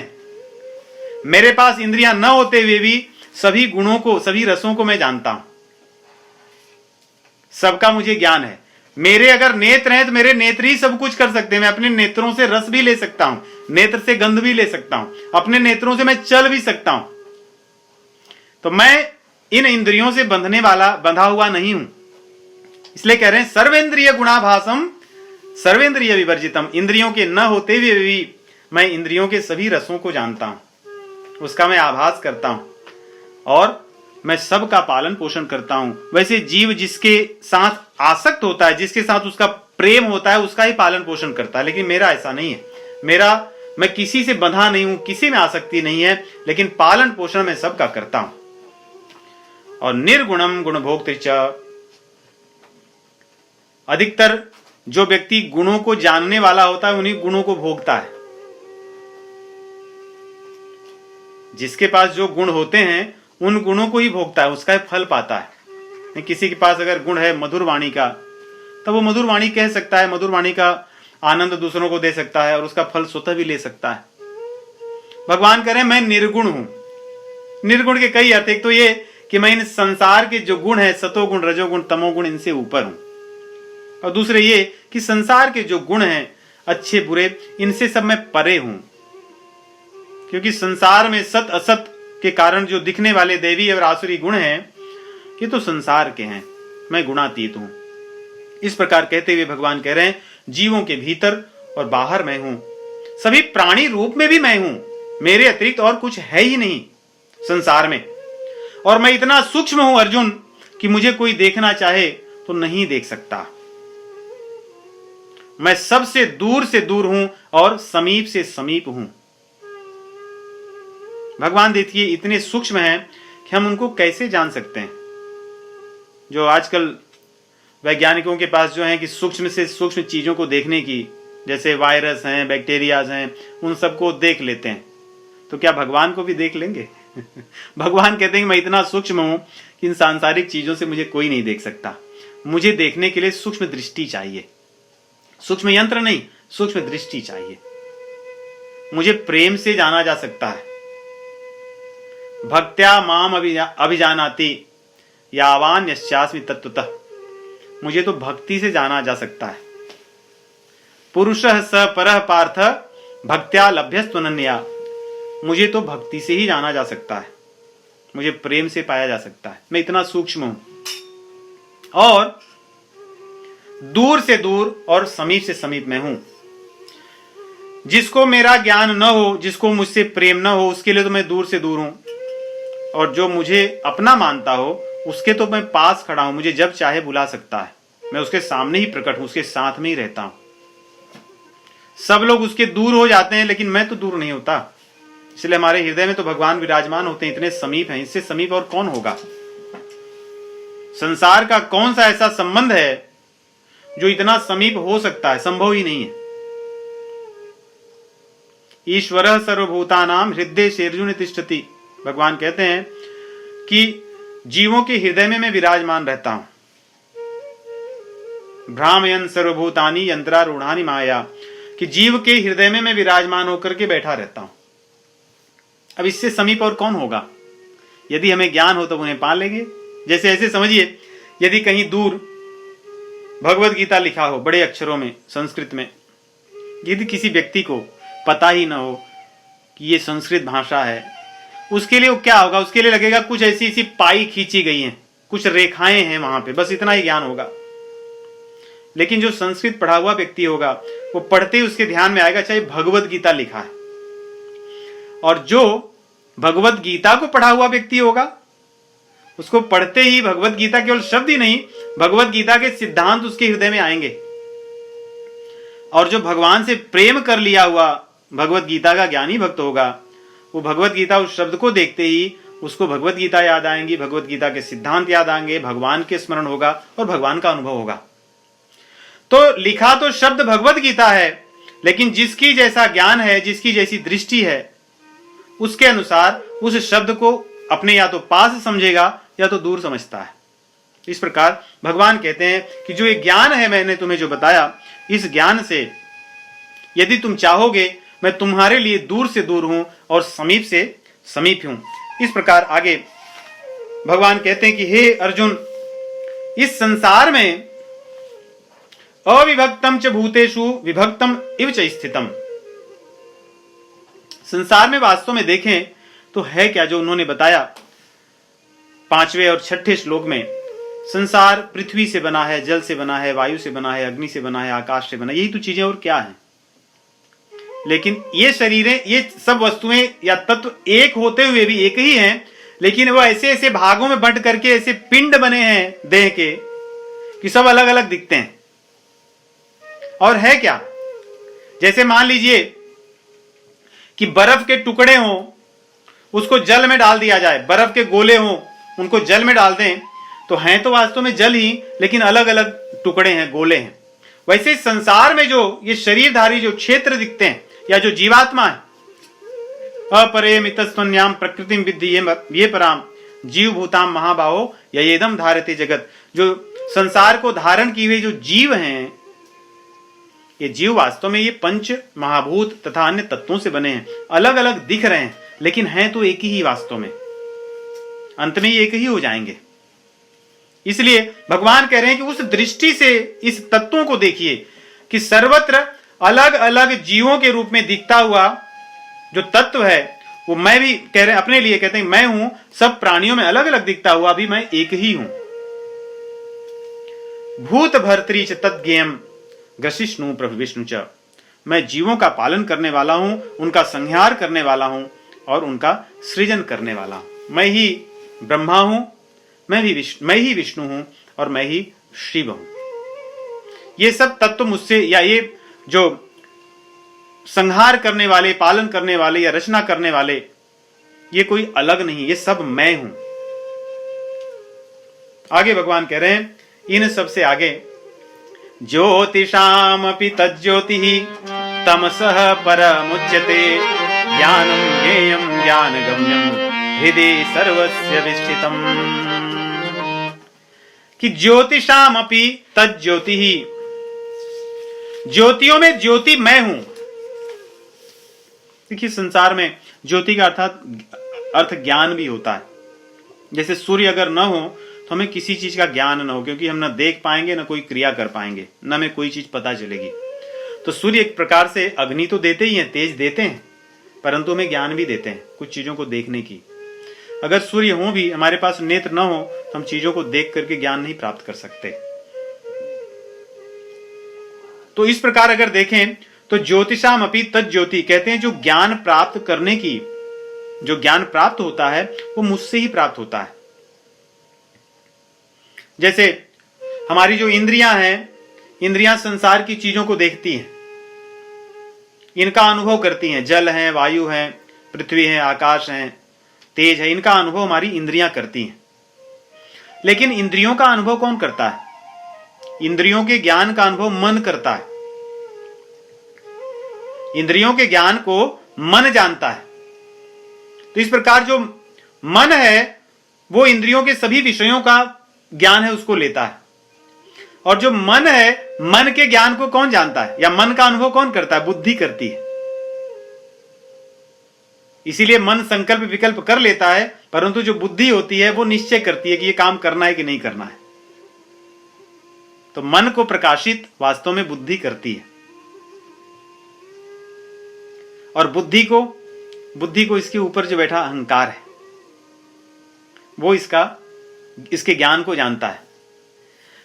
मेरे पास इंद्रियां न होते हुए भी सभी गुणों को, सभी रसों को मैं जानता हूं, सबका मुझे ज्ञान है। मेरे अगर नेत्र हैं तो मेरे नेत्र ही सब कुछ कर सकते हैं। मैं अपने नेत्रों से रस भी ले सकता हूं, नेत्र से गंध भी ले सकता हूं, अपने नेत्रों से मैं चल भी सकता हूं। तो मैं इन इंद्रियों से बंधा हुआ नहीं हूं। इसलिए कह रहे हैं सर्वेंद्रिय गुणाभासम सर्वेंद्रिय विवर्जितम। इंद्रियों के न होते हुए भी मैं इंद्रियों के सभी रसों को जानता हूं, उसका मैं आभास करता हूं और मैं सबका पालन पोषण करता हूं। वैसे जीव जिसके साथ आसक्त होता है, जिसके साथ उसका प्रेम होता है, उसका ही पालन पोषण करता है। लेकिन मेरा ऐसा नहीं है। मैं किसी से बंधा नहीं हूं, किसी में आसक्ति नहीं है, लेकिन पालन पोषण मैं सबका करता हूं। और निर्गुणम गुणभोक्तृ। अधिकतर जो व्यक्ति गुणों को जानने वाला होता है उन्हीं गुणों को भोगता है। जिसके पास जो गुण होते हैं उन गुणों को ही भोगता है, उसका फल पाता है। किसी के पास अगर गुण है मधुर वाणी का, तब वो मधुर वाणी कह सकता है, मधुर वाणी का आनंद दूसरों को दे सकता है और उसका फल स्वतः भी ले सकता है। भगवान कह रहे हैं मैं निर्गुण हूं। निर्गुण के कई अर्थ, एक तो ये कि मैं इन संसार के जो गुण है, सतोगुण, रजोगुण, तमोगुण, इनसे ऊपर हूं। और दूसरे ये कि संसार के जो गुण हैं, अच्छे बुरे, इनसे सब मैं परे हूं। क्योंकि संसार में सत असत के कारण जो दिखने वाले दैवी और आसुरी गुण हैं, ये तो संसार के हैं, मैं गुणातीत हूं। इस प्रकार कहते हुए भगवान कह रहे हैं जीवों के भीतर और बाहर मैं हूं, सभी प्राणी रूप में भी मैं हूं, मेरे अतिरिक्त और कुछ है ही नहीं संसार में। और मैं इतना सूक्ष्म हूं अर्जुन कि मुझे कोई देखना चाहे तो नहीं देख सकता। मैं सबसे दूर हूं और समीप से समीप हूं। भगवान देखिए इतने सूक्ष्म हैं कि हम उनको कैसे जान सकते हैं। जो आजकल वैज्ञानिकों के पास जो है कि सूक्ष्म से सूक्ष्म चीजों को देखने की, जैसे वायरस हैं, बैक्टीरियाज हैं, उन सबको देख लेते हैं, तो क्या भगवान को भी देख लेंगे? भगवान कहते हैं कि मैं इतना सूक्ष्म हूं कि इन सांसारिक चीजों से मुझे कोई नहीं देख सकता। मुझे देखने के लिए सूक्ष्म दृष्टि चाहिए, सूक्ष्म यंत्र नहीं, सूक्ष्म दृष्टि चाहिए। मुझे प्रेम से जाना जा सकता है। भक्त्या माम अभिजानाति यावान यस्यास्मि तत्वतः। मुझे तो भक्ति से जाना जा सकता है। पुरुषः स परः पार्थ भक्त्या लभ्यस्त्वनन्या। मुझे तो भक्ति से ही जाना जा सकता है, मुझे प्रेम से पाया जा सकता है। मैं इतना सूक्ष्म हूं और दूर से दूर और समीप से समीप में हूं। जिसको मेरा ज्ञान न हो, जिसको मुझसे प्रेम न हो, उसके लिए तो मैं दूर से दूर हूं। और जो मुझे अपना मानता हो उसके तो मैं पास खड़ा हूं, मुझे जब चाहे बुला सकता है। मैं उसके सामने ही प्रकट हूं, उसके साथ में ही रहता हूं। सब लोग उसके दूर हो जाते हैं, लेकिन मैं तो दूर नहीं होता। इसलिए हमारे हृदय में तो भगवान विराजमान होते हैं, इतने समीप हैं। इससे समीप और कौन होगा? संसार का कौन सा ऐसा संबंध है जो इतना समीप हो सकता है? संभव ही नहीं है। ईश्वरः सर्वभूतानां हृदयेषु तिष्ठति। भगवान कहते हैं कि जीवों के हृदय में मैं विराजमान रहता हूं। भ्रामयन् सर्वभूतानि यंत्रारूढ़ानि माया। कि जीव के हृदय में मैं विराजमान होकर के बैठा रहता हूं। अब इससे समीप और कौन होगा? यदि हमें ज्ञान हो तो उन्हें पा लेंगे। जैसे ऐसे समझिए, यदि कहीं दूर भगवत गीता लिखा हो बड़े अक्षरों में संस्कृत में, यदि किसी व्यक्ति को पता ही ना हो कि ये संस्कृत भाषा है, उसके लिए वो क्या होगा? उसके लिए लगेगा कुछ ऐसी ऐसी पाई खींची गई हैं, कुछ रेखाएं हैं वहां पे, बस इतना ही ज्ञान होगा। लेकिन जो संस्कृत पढ़ा हुआ व्यक्ति होगा, वो पढ़ते ही उसके ध्यान में आएगा चाहे भगवत गीता लिखा है। और जो भगवत गीता को पढ़ा हुआ व्यक्ति होगा, उसको पढ़ते ही भगवत गीता केवल शब्द ही नहीं, भगवत गीता के सिद्धांत उसके हृदय में आएंगे। और जो भगवान से प्रेम कर लिया हुआ भगवत गीता का ज्ञानी भक्त होगा, वो भगवत गीता उस शब्द को देखते ही उसको भगवत गीता याद आएंगी, भगवत गीता के सिद्धांत याद आएंगे, भगवान के स्मरण होगा और भगवान का अनुभव होगा। तो लिखा तो शब्द भगवत गीता है, लेकिन जिसकी जैसा ज्ञान है, जिसकी जैसी दृष्टि है, उसके अनुसार उस शब्द को अपने या तो पास समझेगा या तो दूर समझता है। इस प्रकार भगवान कहते हैं कि जो ये ज्ञान है मैंने तुम्हें जो बताया, इस ज्ञान से यदि तुम चाहोगे, मैं तुम्हारे लिए दूर से दूर हूं और समीप से समीप हूं। इस प्रकार आगे भगवान कहते हैं कि हे अर्जुन, इस संसार में अविभक्तम च भूतेषु विभक्तम इव च स्थितम। संसार में वास्तव में देखें तो है क्या जो उन्होंने बताया 5वें और 6ठे श्लोक में। संसार पृथ्वी से बना है, जल से बना है, वायु से बना है, अग्नि से बना है, आकाश से बना है, यही तो चीजें और क्या है। लेकिन ये शरीरें, ये सब वस्तुएं या तत्व एक होते हुए भी एक ही हैं, लेकिन वो ऐसे ऐसे भागों में बंट करके ऐसे पिंड बने हैं देह के कि सब अलग अलग दिखते हैं। और है क्या, जैसे मान लीजिए कि बर्फ के टुकड़े हों, उसको जल में डाल दिया जाए, बर्फ के गोले हों, उनको जल में डाल दें, तो हैं तो वास्तव में जल ही, लेकिन अलग अलग टुकड़े हैं, गोले हैं। वैसे संसार में जो ये शरीरधारी जो क्षेत्र दिखते हैं या जो जीवात्मा है, अपरेमितस्त्वन्याम प्रकृतिम विद्धि ये पराम जीव भूताम महाबाहो ययेदम धारते जगत। जो संसार को धारण किए हुए जो जीव हैं, ये जीव वास्तव में ये पंच महाभूत तथा अन्य तत्वों से बने हैं। अलग अलग दिख रहे हैं लेकिन हैं तो एक ही वास्तव में, अंत में ये एक ही हो जाएंगे। इसलिए भगवान कह रहे हैं कि उस दृष्टि से इस तत्वों को देखिए कि सर्वत्र अलग अलग जीवों के रूप में दिखता हुआ जो तत्व है वो मैं भी कह रहे हैं, अपने लिए कहते हैं मैं हूं, सब प्राणियों में अलग अलग दिखता हुआ भी मैं एक ही हूं। भूत भर्तरी च तद्ज्ञेयम् ग्रसिष्णु प्रभु विष्णु च। मैं जीवों का पालन करने वाला हूं, उनका संहार करने वाला हूं और उनका सृजन करने वाला हूं। मैं ही ब्रह्मा हूं, मैं ही विष्णु हूं और मैं ही शिव हूं। ये सब तत्व मुझसे, या ये जो संहार करने वाले, पालन करने वाले या रचना करने वाले, ये कोई अलग नहीं, ये सब मैं हूं। आगे भगवान कह रहे हैं इन सब से आगे, ज्योतिषामपि तज्ज्योतिः तमसः परमुच्यते ज्ञानं ज्ञेयं ज्ञानगम्यं हृदि सर्वस्य विष्ठितम्। कि ज्योतिषामपि तज्ज्योतिः, ज्योतियों में ज्योति मैं हूं। देखिए संसार में ज्योति का अर्थ ज्ञान भी होता है। जैसे सूर्य अगर न हो तो हमें किसी चीज का ज्ञान न हो, क्योंकि हम न देख पाएंगे, न कोई क्रिया कर पाएंगे, न हमें कोई चीज पता चलेगी। तो सूर्य एक प्रकार से अग्नि तो देते ही हैं, तेज देते हैं, परंतु हमें ज्ञान भी देते हैं कुछ चीजों को देखने की। अगर सूर्य हो भी, हमारे पास नेत्र न हो, तो हम चीजों को देख करके ज्ञान नहीं प्राप्त कर सकते। तो इस प्रकार अगर देखें तो ज्योतिषाम अपि तज्ज्योति, कहते हैं जो ज्ञान प्राप्त करने की, जो ज्ञान प्राप्त होता है वो मुझसे ही प्राप्त होता है। जैसे हमारी जो इंद्रियां हैं, इंद्रियां संसार की चीजों को देखती हैं, इनका अनुभव करती हैं। जल है, वायु है, पृथ्वी है, आकाश है, तेज है, इनका अनुभव हमारी इंद्रियां करती हैं। लेकिन इंद्रियों का अनुभव कौन करता है? इंद्रियों के ज्ञान का अनुभव मन करता है। इंद्रियों के ज्ञान को मन जानता है। तो इस प्रकार जो मन है वो इंद्रियों के सभी विषयों का ज्ञान है उसको लेता है, और जो मन है, मन के ज्ञान को कौन जानता है या मन का अनुभव कौन करता है? बुद्धि करती है। इसीलिए मन संकल्प विकल्प कर लेता है, परंतु जो बुद्धि होती है वो निश्चय करती है कि ये काम करना है कि नहीं करना है। तो मन को प्रकाशित वास्तव में बुद्धि करती है, और बुद्धि को इसके ऊपर जो बैठा अहंकार है वो इसके ज्ञान को जानता है।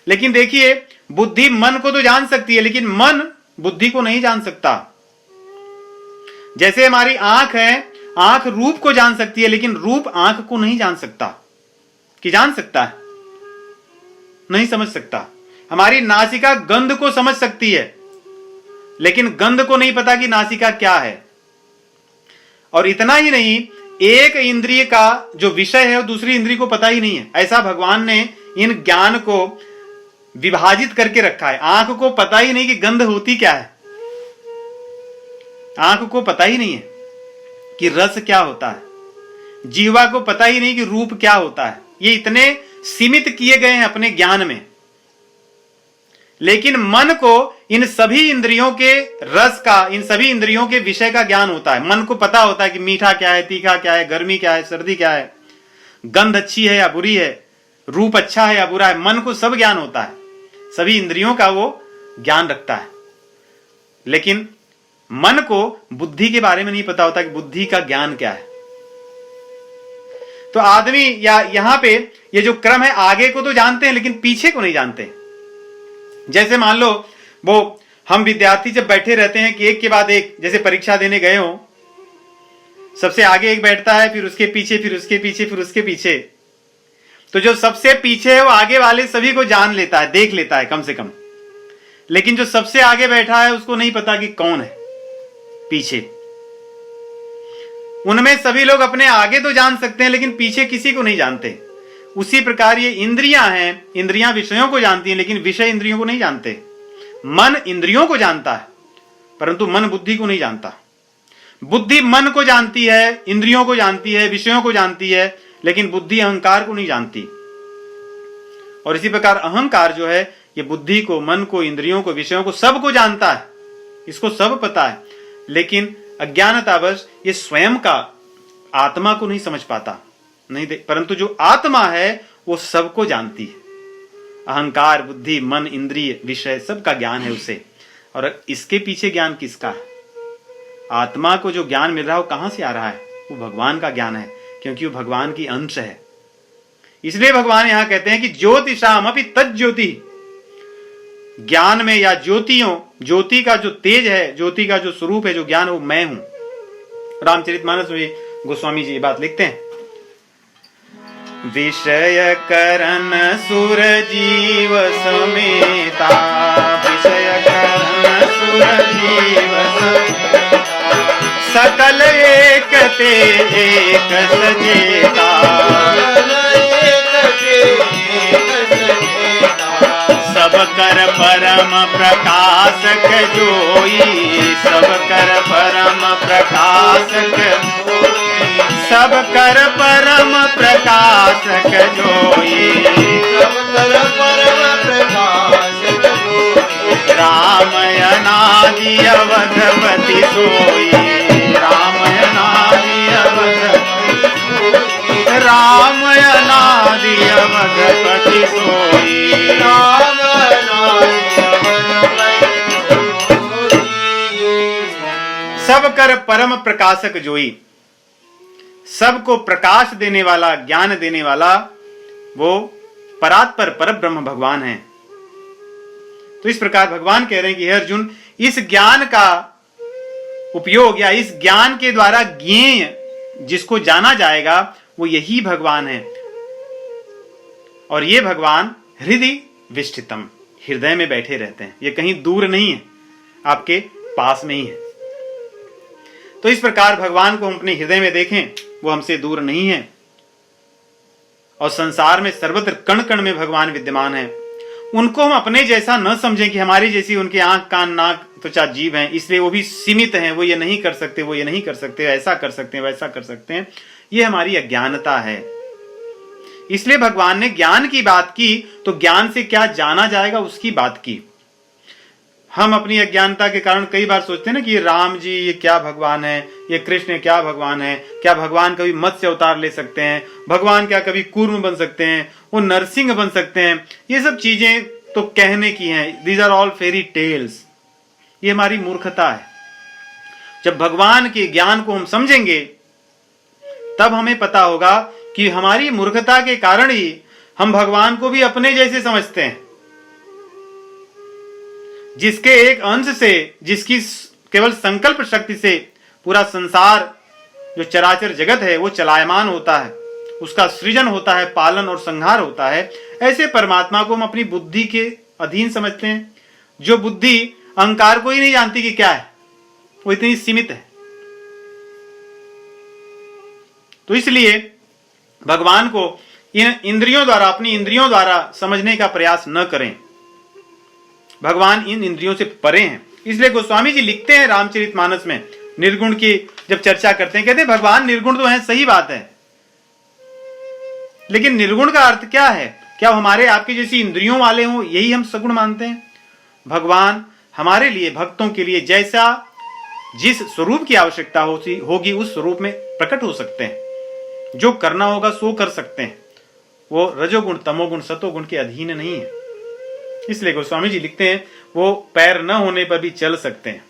लेकिन देखिए बुद्धि मन को तो जान सकती है, लेकिन मन बुद्धि को नहीं जान सकता। जैसे हमारी आंख है, आंख रूप को जान सकती है, लेकिन रूप आंख को नहीं जान सकता। कि जान सकता है? नहीं समझ सकता। हमारी नासिका गंध को समझ सकती है, लेकिन गंध को नहीं पता कि नासिका क्या है। और इतना ही नहीं, एक इंद्रिय का जो विषय है वो दूसरी इंद्रिय को पता ही नहीं है। ऐसा भगवान ने इन ज्ञान को विभाजित करके रखा है। आंख को पता ही नहीं कि गंध होती क्या है, आंख को पता ही नहीं है कि रस क्या होता है, जीवा को पता ही नहीं कि रूप क्या होता है। ये इतने सीमित किए गए हैं अपने ज्ञान में। लेकिन मन को इन सभी इंद्रियों के रस का, इन सभी इंद्रियों के विषय का ज्ञान होता है। मन को पता होता है कि मीठा क्या है, तीखा क्या है, गर्मी क्या है, सर्दी क्या है, गंध अच्छी है या बुरी है, रूप अच्छा है या बुरा है। मन को सब ज्ञान होता है, सभी इंद्रियों का वो ज्ञान रखता है, लेकिन मन को बुद्धि के बारे में नहीं पता होता कि बुद्धि का ज्ञान क्या है। तो आदमी या यहां पे ये जो क्रम है, आगे को तो जानते हैं लेकिन पीछे को नहीं जानते। जैसे मान लो वो हम विद्यार्थी जब बैठे रहते हैं कि एक के बाद एक, जैसे परीक्षा देने गए हो, सबसे आगे एक बैठता है, फिर उसके पीछे, फिर उसके पीछे, फिर उसके पीछे। तो जो सबसे पीछे है वो आगे वाले सभी को जान लेता है, देख लेता है कम से कम, लेकिन जो सबसे आगे बैठा है उसको नहीं पता कि कौन है पीछे। उनमें सभी लोग अपने आगे तो जान सकते हैं लेकिन पीछे किसी को नहीं जानते। उसी प्रकार ये इंद्रियां हैं, इंद्रियां विषयों को जानती हैं लेकिन विषय इंद्रियों को नहीं जानते। मन इंद्रियों को जानता है परंतु मन बुद्धि को नहीं जानता। बुद्धि मन को जानती है, इंद्रियों को जानती है, विषयों को जानती है, लेकिन बुद्धि अहंकार को नहीं जानती। और इसी प्रकार अहंकार जो है ये बुद्धि को, मन को, इंद्रियों को, विषयों को, सबको जानता है, इसको सब पता है, लेकिन अज्ञानतावश ये स्वयं का आत्मा को नहीं समझ पाता, नहीं दे। परंतु जो आत्मा है वो सबको जानती है। अहंकार, बुद्धि, मन, इंद्रिय, विषय सबका ज्ञान है उसे। और इसके पीछे ज्ञान किसका है? आत्मा को जो ज्ञान मिल रहा है वो कहां से आ रहा है? वो भगवान का ज्ञान है, क्योंकि वो भगवान की अंश है। इसलिए भगवान यहां कहते हैं कि ज्योतिषाम अपि तज्ज्योति, ज्ञान में या ज्योतियों, ज्योति का जो तेज है, ज्योति का जो स्वरूप है, जो ज्ञान, वो मैं हूं। रामचरितमानस में गोस्वामी जी ये बात लिखते हैं, विषय करन सुर जीव समेता, विषय करन सुर जीव समेता, सकल एक ते एक सचेता, सब कर परम प्रकाशक जोई, सब कर परम प्रकाशक, सब कर परम प्रकाशक जोई, सब कर परम प्रकाशक जोई, राम अनादि अवधपति सोई, राम अनादि अवधपति सोई, राम अनादि अवधपति सोई, राम अनादि अवधपति सोई। सब कर परम प्रकाशक जोई, सबको प्रकाश देने वाला, ज्ञान देने वाला वो परात्पर परब्रह्म भगवान है। तो इस प्रकार भगवान कह रहे हैं कि हे अर्जुन, इस ज्ञान का उपयोग या इस ज्ञान के द्वारा ज्ञेय जिसको जाना जाएगा वो यही भगवान है। और ये भगवान हृदय विष्ठितम, हृदय में बैठे रहते हैं, ये कहीं दूर नहीं है, आपके पास में ही है। तो इस प्रकार भगवान को हम अपने हृदय में देखें, वो हमसे दूर नहीं है। और संसार में सर्वत्र कण कण में भगवान विद्यमान है। उनको हम अपने जैसा न समझें कि हमारी जैसी उनके आंख, कान, नाक, त्वचा, जीभ हैं, इसलिए वो भी सीमित हैं, वो ये नहीं कर सकते, वो ये नहीं कर सकते, ऐसा कर सकते हैं, वैसा कर सकते हैं। ये हमारी अज्ञानता है। इसलिए भगवान ने ज्ञान की बात की तो ज्ञान से क्या जाना जाएगा उसकी बात की। हम अपनी अज्ञानता के कारण कई बार सोचते हैं ना कि ये राम जी ये क्या भगवान है, ये कृष्ण क्या भगवान है, क्या भगवान कभी मत्स्य अवतार ले सकते हैं, भगवान क्या कभी कूर्म बन सकते हैं, वो नरसिंह बन सकते हैं। ये सब चीजें तो कहने की हैं, these are all fairy tales. ये हमारी मूर्खता है। जब भगवान के ज्ञान को हम समझेंगे तब हमें पता होगा कि हमारी मूर्खता के कारण ही हम भगवान को भी अपने जैसे समझते हैं, जिसके एक अंश से, जिसकी केवल संकल्प शक्ति से पूरा संसार जो चराचर जगत है वो चलायमान होता है, उसका सृजन होता है, पालन और संहार होता है। ऐसे परमात्मा को हम अपनी बुद्धि के अधीन समझते हैं, जो बुद्धि अहंकार को ही नहीं जानती कि क्या है, वो इतनी सीमित है। तो इसलिए भगवान को इन इंद्रियों द्वारा, अपनी इंद्रियों द्वारा समझने का प्रयास न करें। भगवान इन इंद्रियों से परे हैं। इसलिए गोस्वामी जी लिखते हैं रामचरितमानस में, निर्गुण की जब चर्चा करते हैं, कहते हैं भगवान निर्गुण तो है, सही बात है, लेकिन निर्गुण का अर्थ क्या है? क्या हमारे आपकी जैसी इंद्रियों वाले हों, यही हम सगुण मानते हैं? भगवान हमारे लिए, भक्तों के लिए जैसा जिस स्वरूप की आवश्यकता होगी उस स्वरूप में प्रकट हो सकते हैं। जो करना होगा सो कर सकते हैं। वो रजोगुण, तमोगुण, सतोगुण के अधीन नहीं है। इसलिए गोस्वामी जी लिखते हैं वो पैर न होने पर भी चल सकते हैं,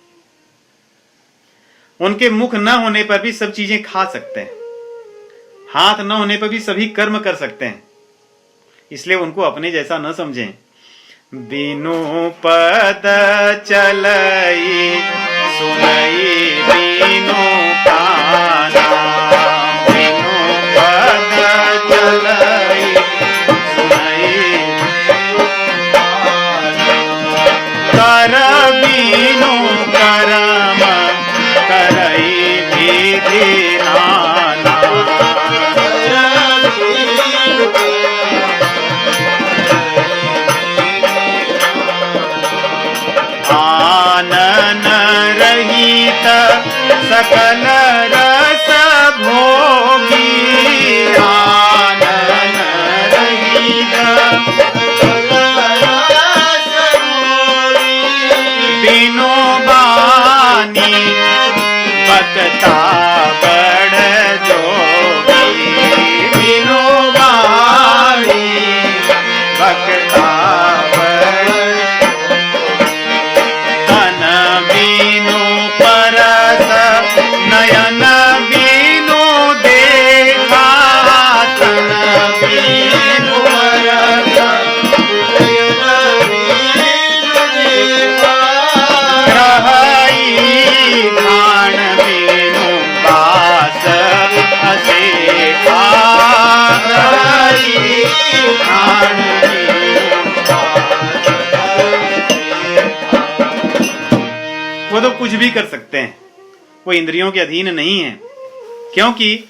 उनके मुख न होने पर भी सब चीजें खा सकते हैं, हाथ न होने पर भी सभी कर्म कर सकते हैं। इसलिए उनको अपने जैसा न समझें। बिनु पद चलई सुनई बिनु काना, बिनु पद चलई सुनई कर बिनु करम करई विधि नाना। आनन रहित सकल रस भोगी, आनन रहित बिनु बानी बकता बड़ जोगी, बिनु बानी बकता नयन बीनु देखा, तन बीनु ग्रहई घाण बीनु बास असेखा, ग्रहई घाण वो तो कुछ भी कर सकते हैं, वो इंद्रियों के अधीन नहीं है, क्योंकि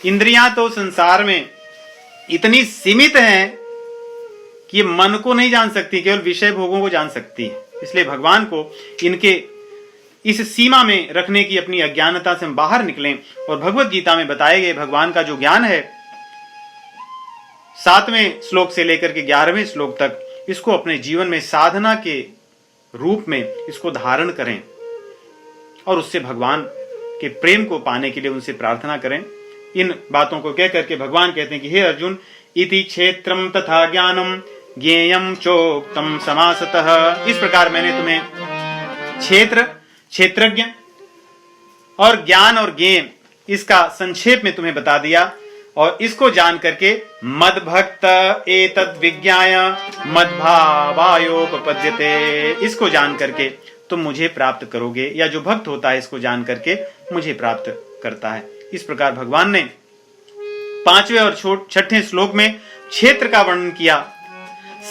इंद्रियां तो संसार में इतनी सीमित हैं कि मन को नहीं जान सकती, केवल विषय भोगों को जान सकती है। इसलिए भगवान को इनके इस सीमा में रखने की अपनी अज्ञानता से हम बाहर निकलें और भगवत गीता में बताए गए भगवान का जो ज्ञान है 7वें श्लोक से लेकर के 11वें श्लोक तक, इसको अपने जीवन में साधना के रूप में इसको धारण करें और उससे भगवान के प्रेम को पाने के लिए उनसे प्रार्थना करें। इन बातों को कह करके भगवान कहते हैं कि हे अर्जुन, इति क्षेत्रम तथा ज्ञानम ज्ञेयम चोक्तम समासतः। इस प्रकार मैंने तुम्हें क्षेत्र, क्षेत्रज्ञ और ज्ञान और ज्ञेय इसका संक्षेप में तुम्हें बता दिया, और इसको जान करके मद्भक्त एतद् विज्ञाय मद्भावायोपपद्यते, इसको जान करके तुम मुझे प्राप्त करोगे, या जो भक्त होता है इसको जान करके मुझे प्राप्त करता है। इस प्रकार भगवान ने 5वें और 6ठे श्लोक में क्षेत्र का वर्णन किया,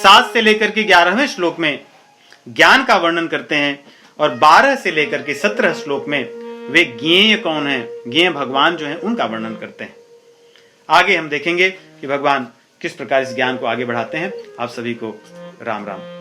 7 से लेकर के 11वें श्लोक में ज्ञान का वर्णन करते हैं, और 12 से लेकर के 17 श्लोक में वे ज्ञेय कौन है, ज्ञेय भगवान जो है उनका वर्णन करते हैं। आगे हम देखेंगे कि भगवान किस प्रकार इस ज्ञान को आगे बढ़ाते हैं। आप सभी को राम राम।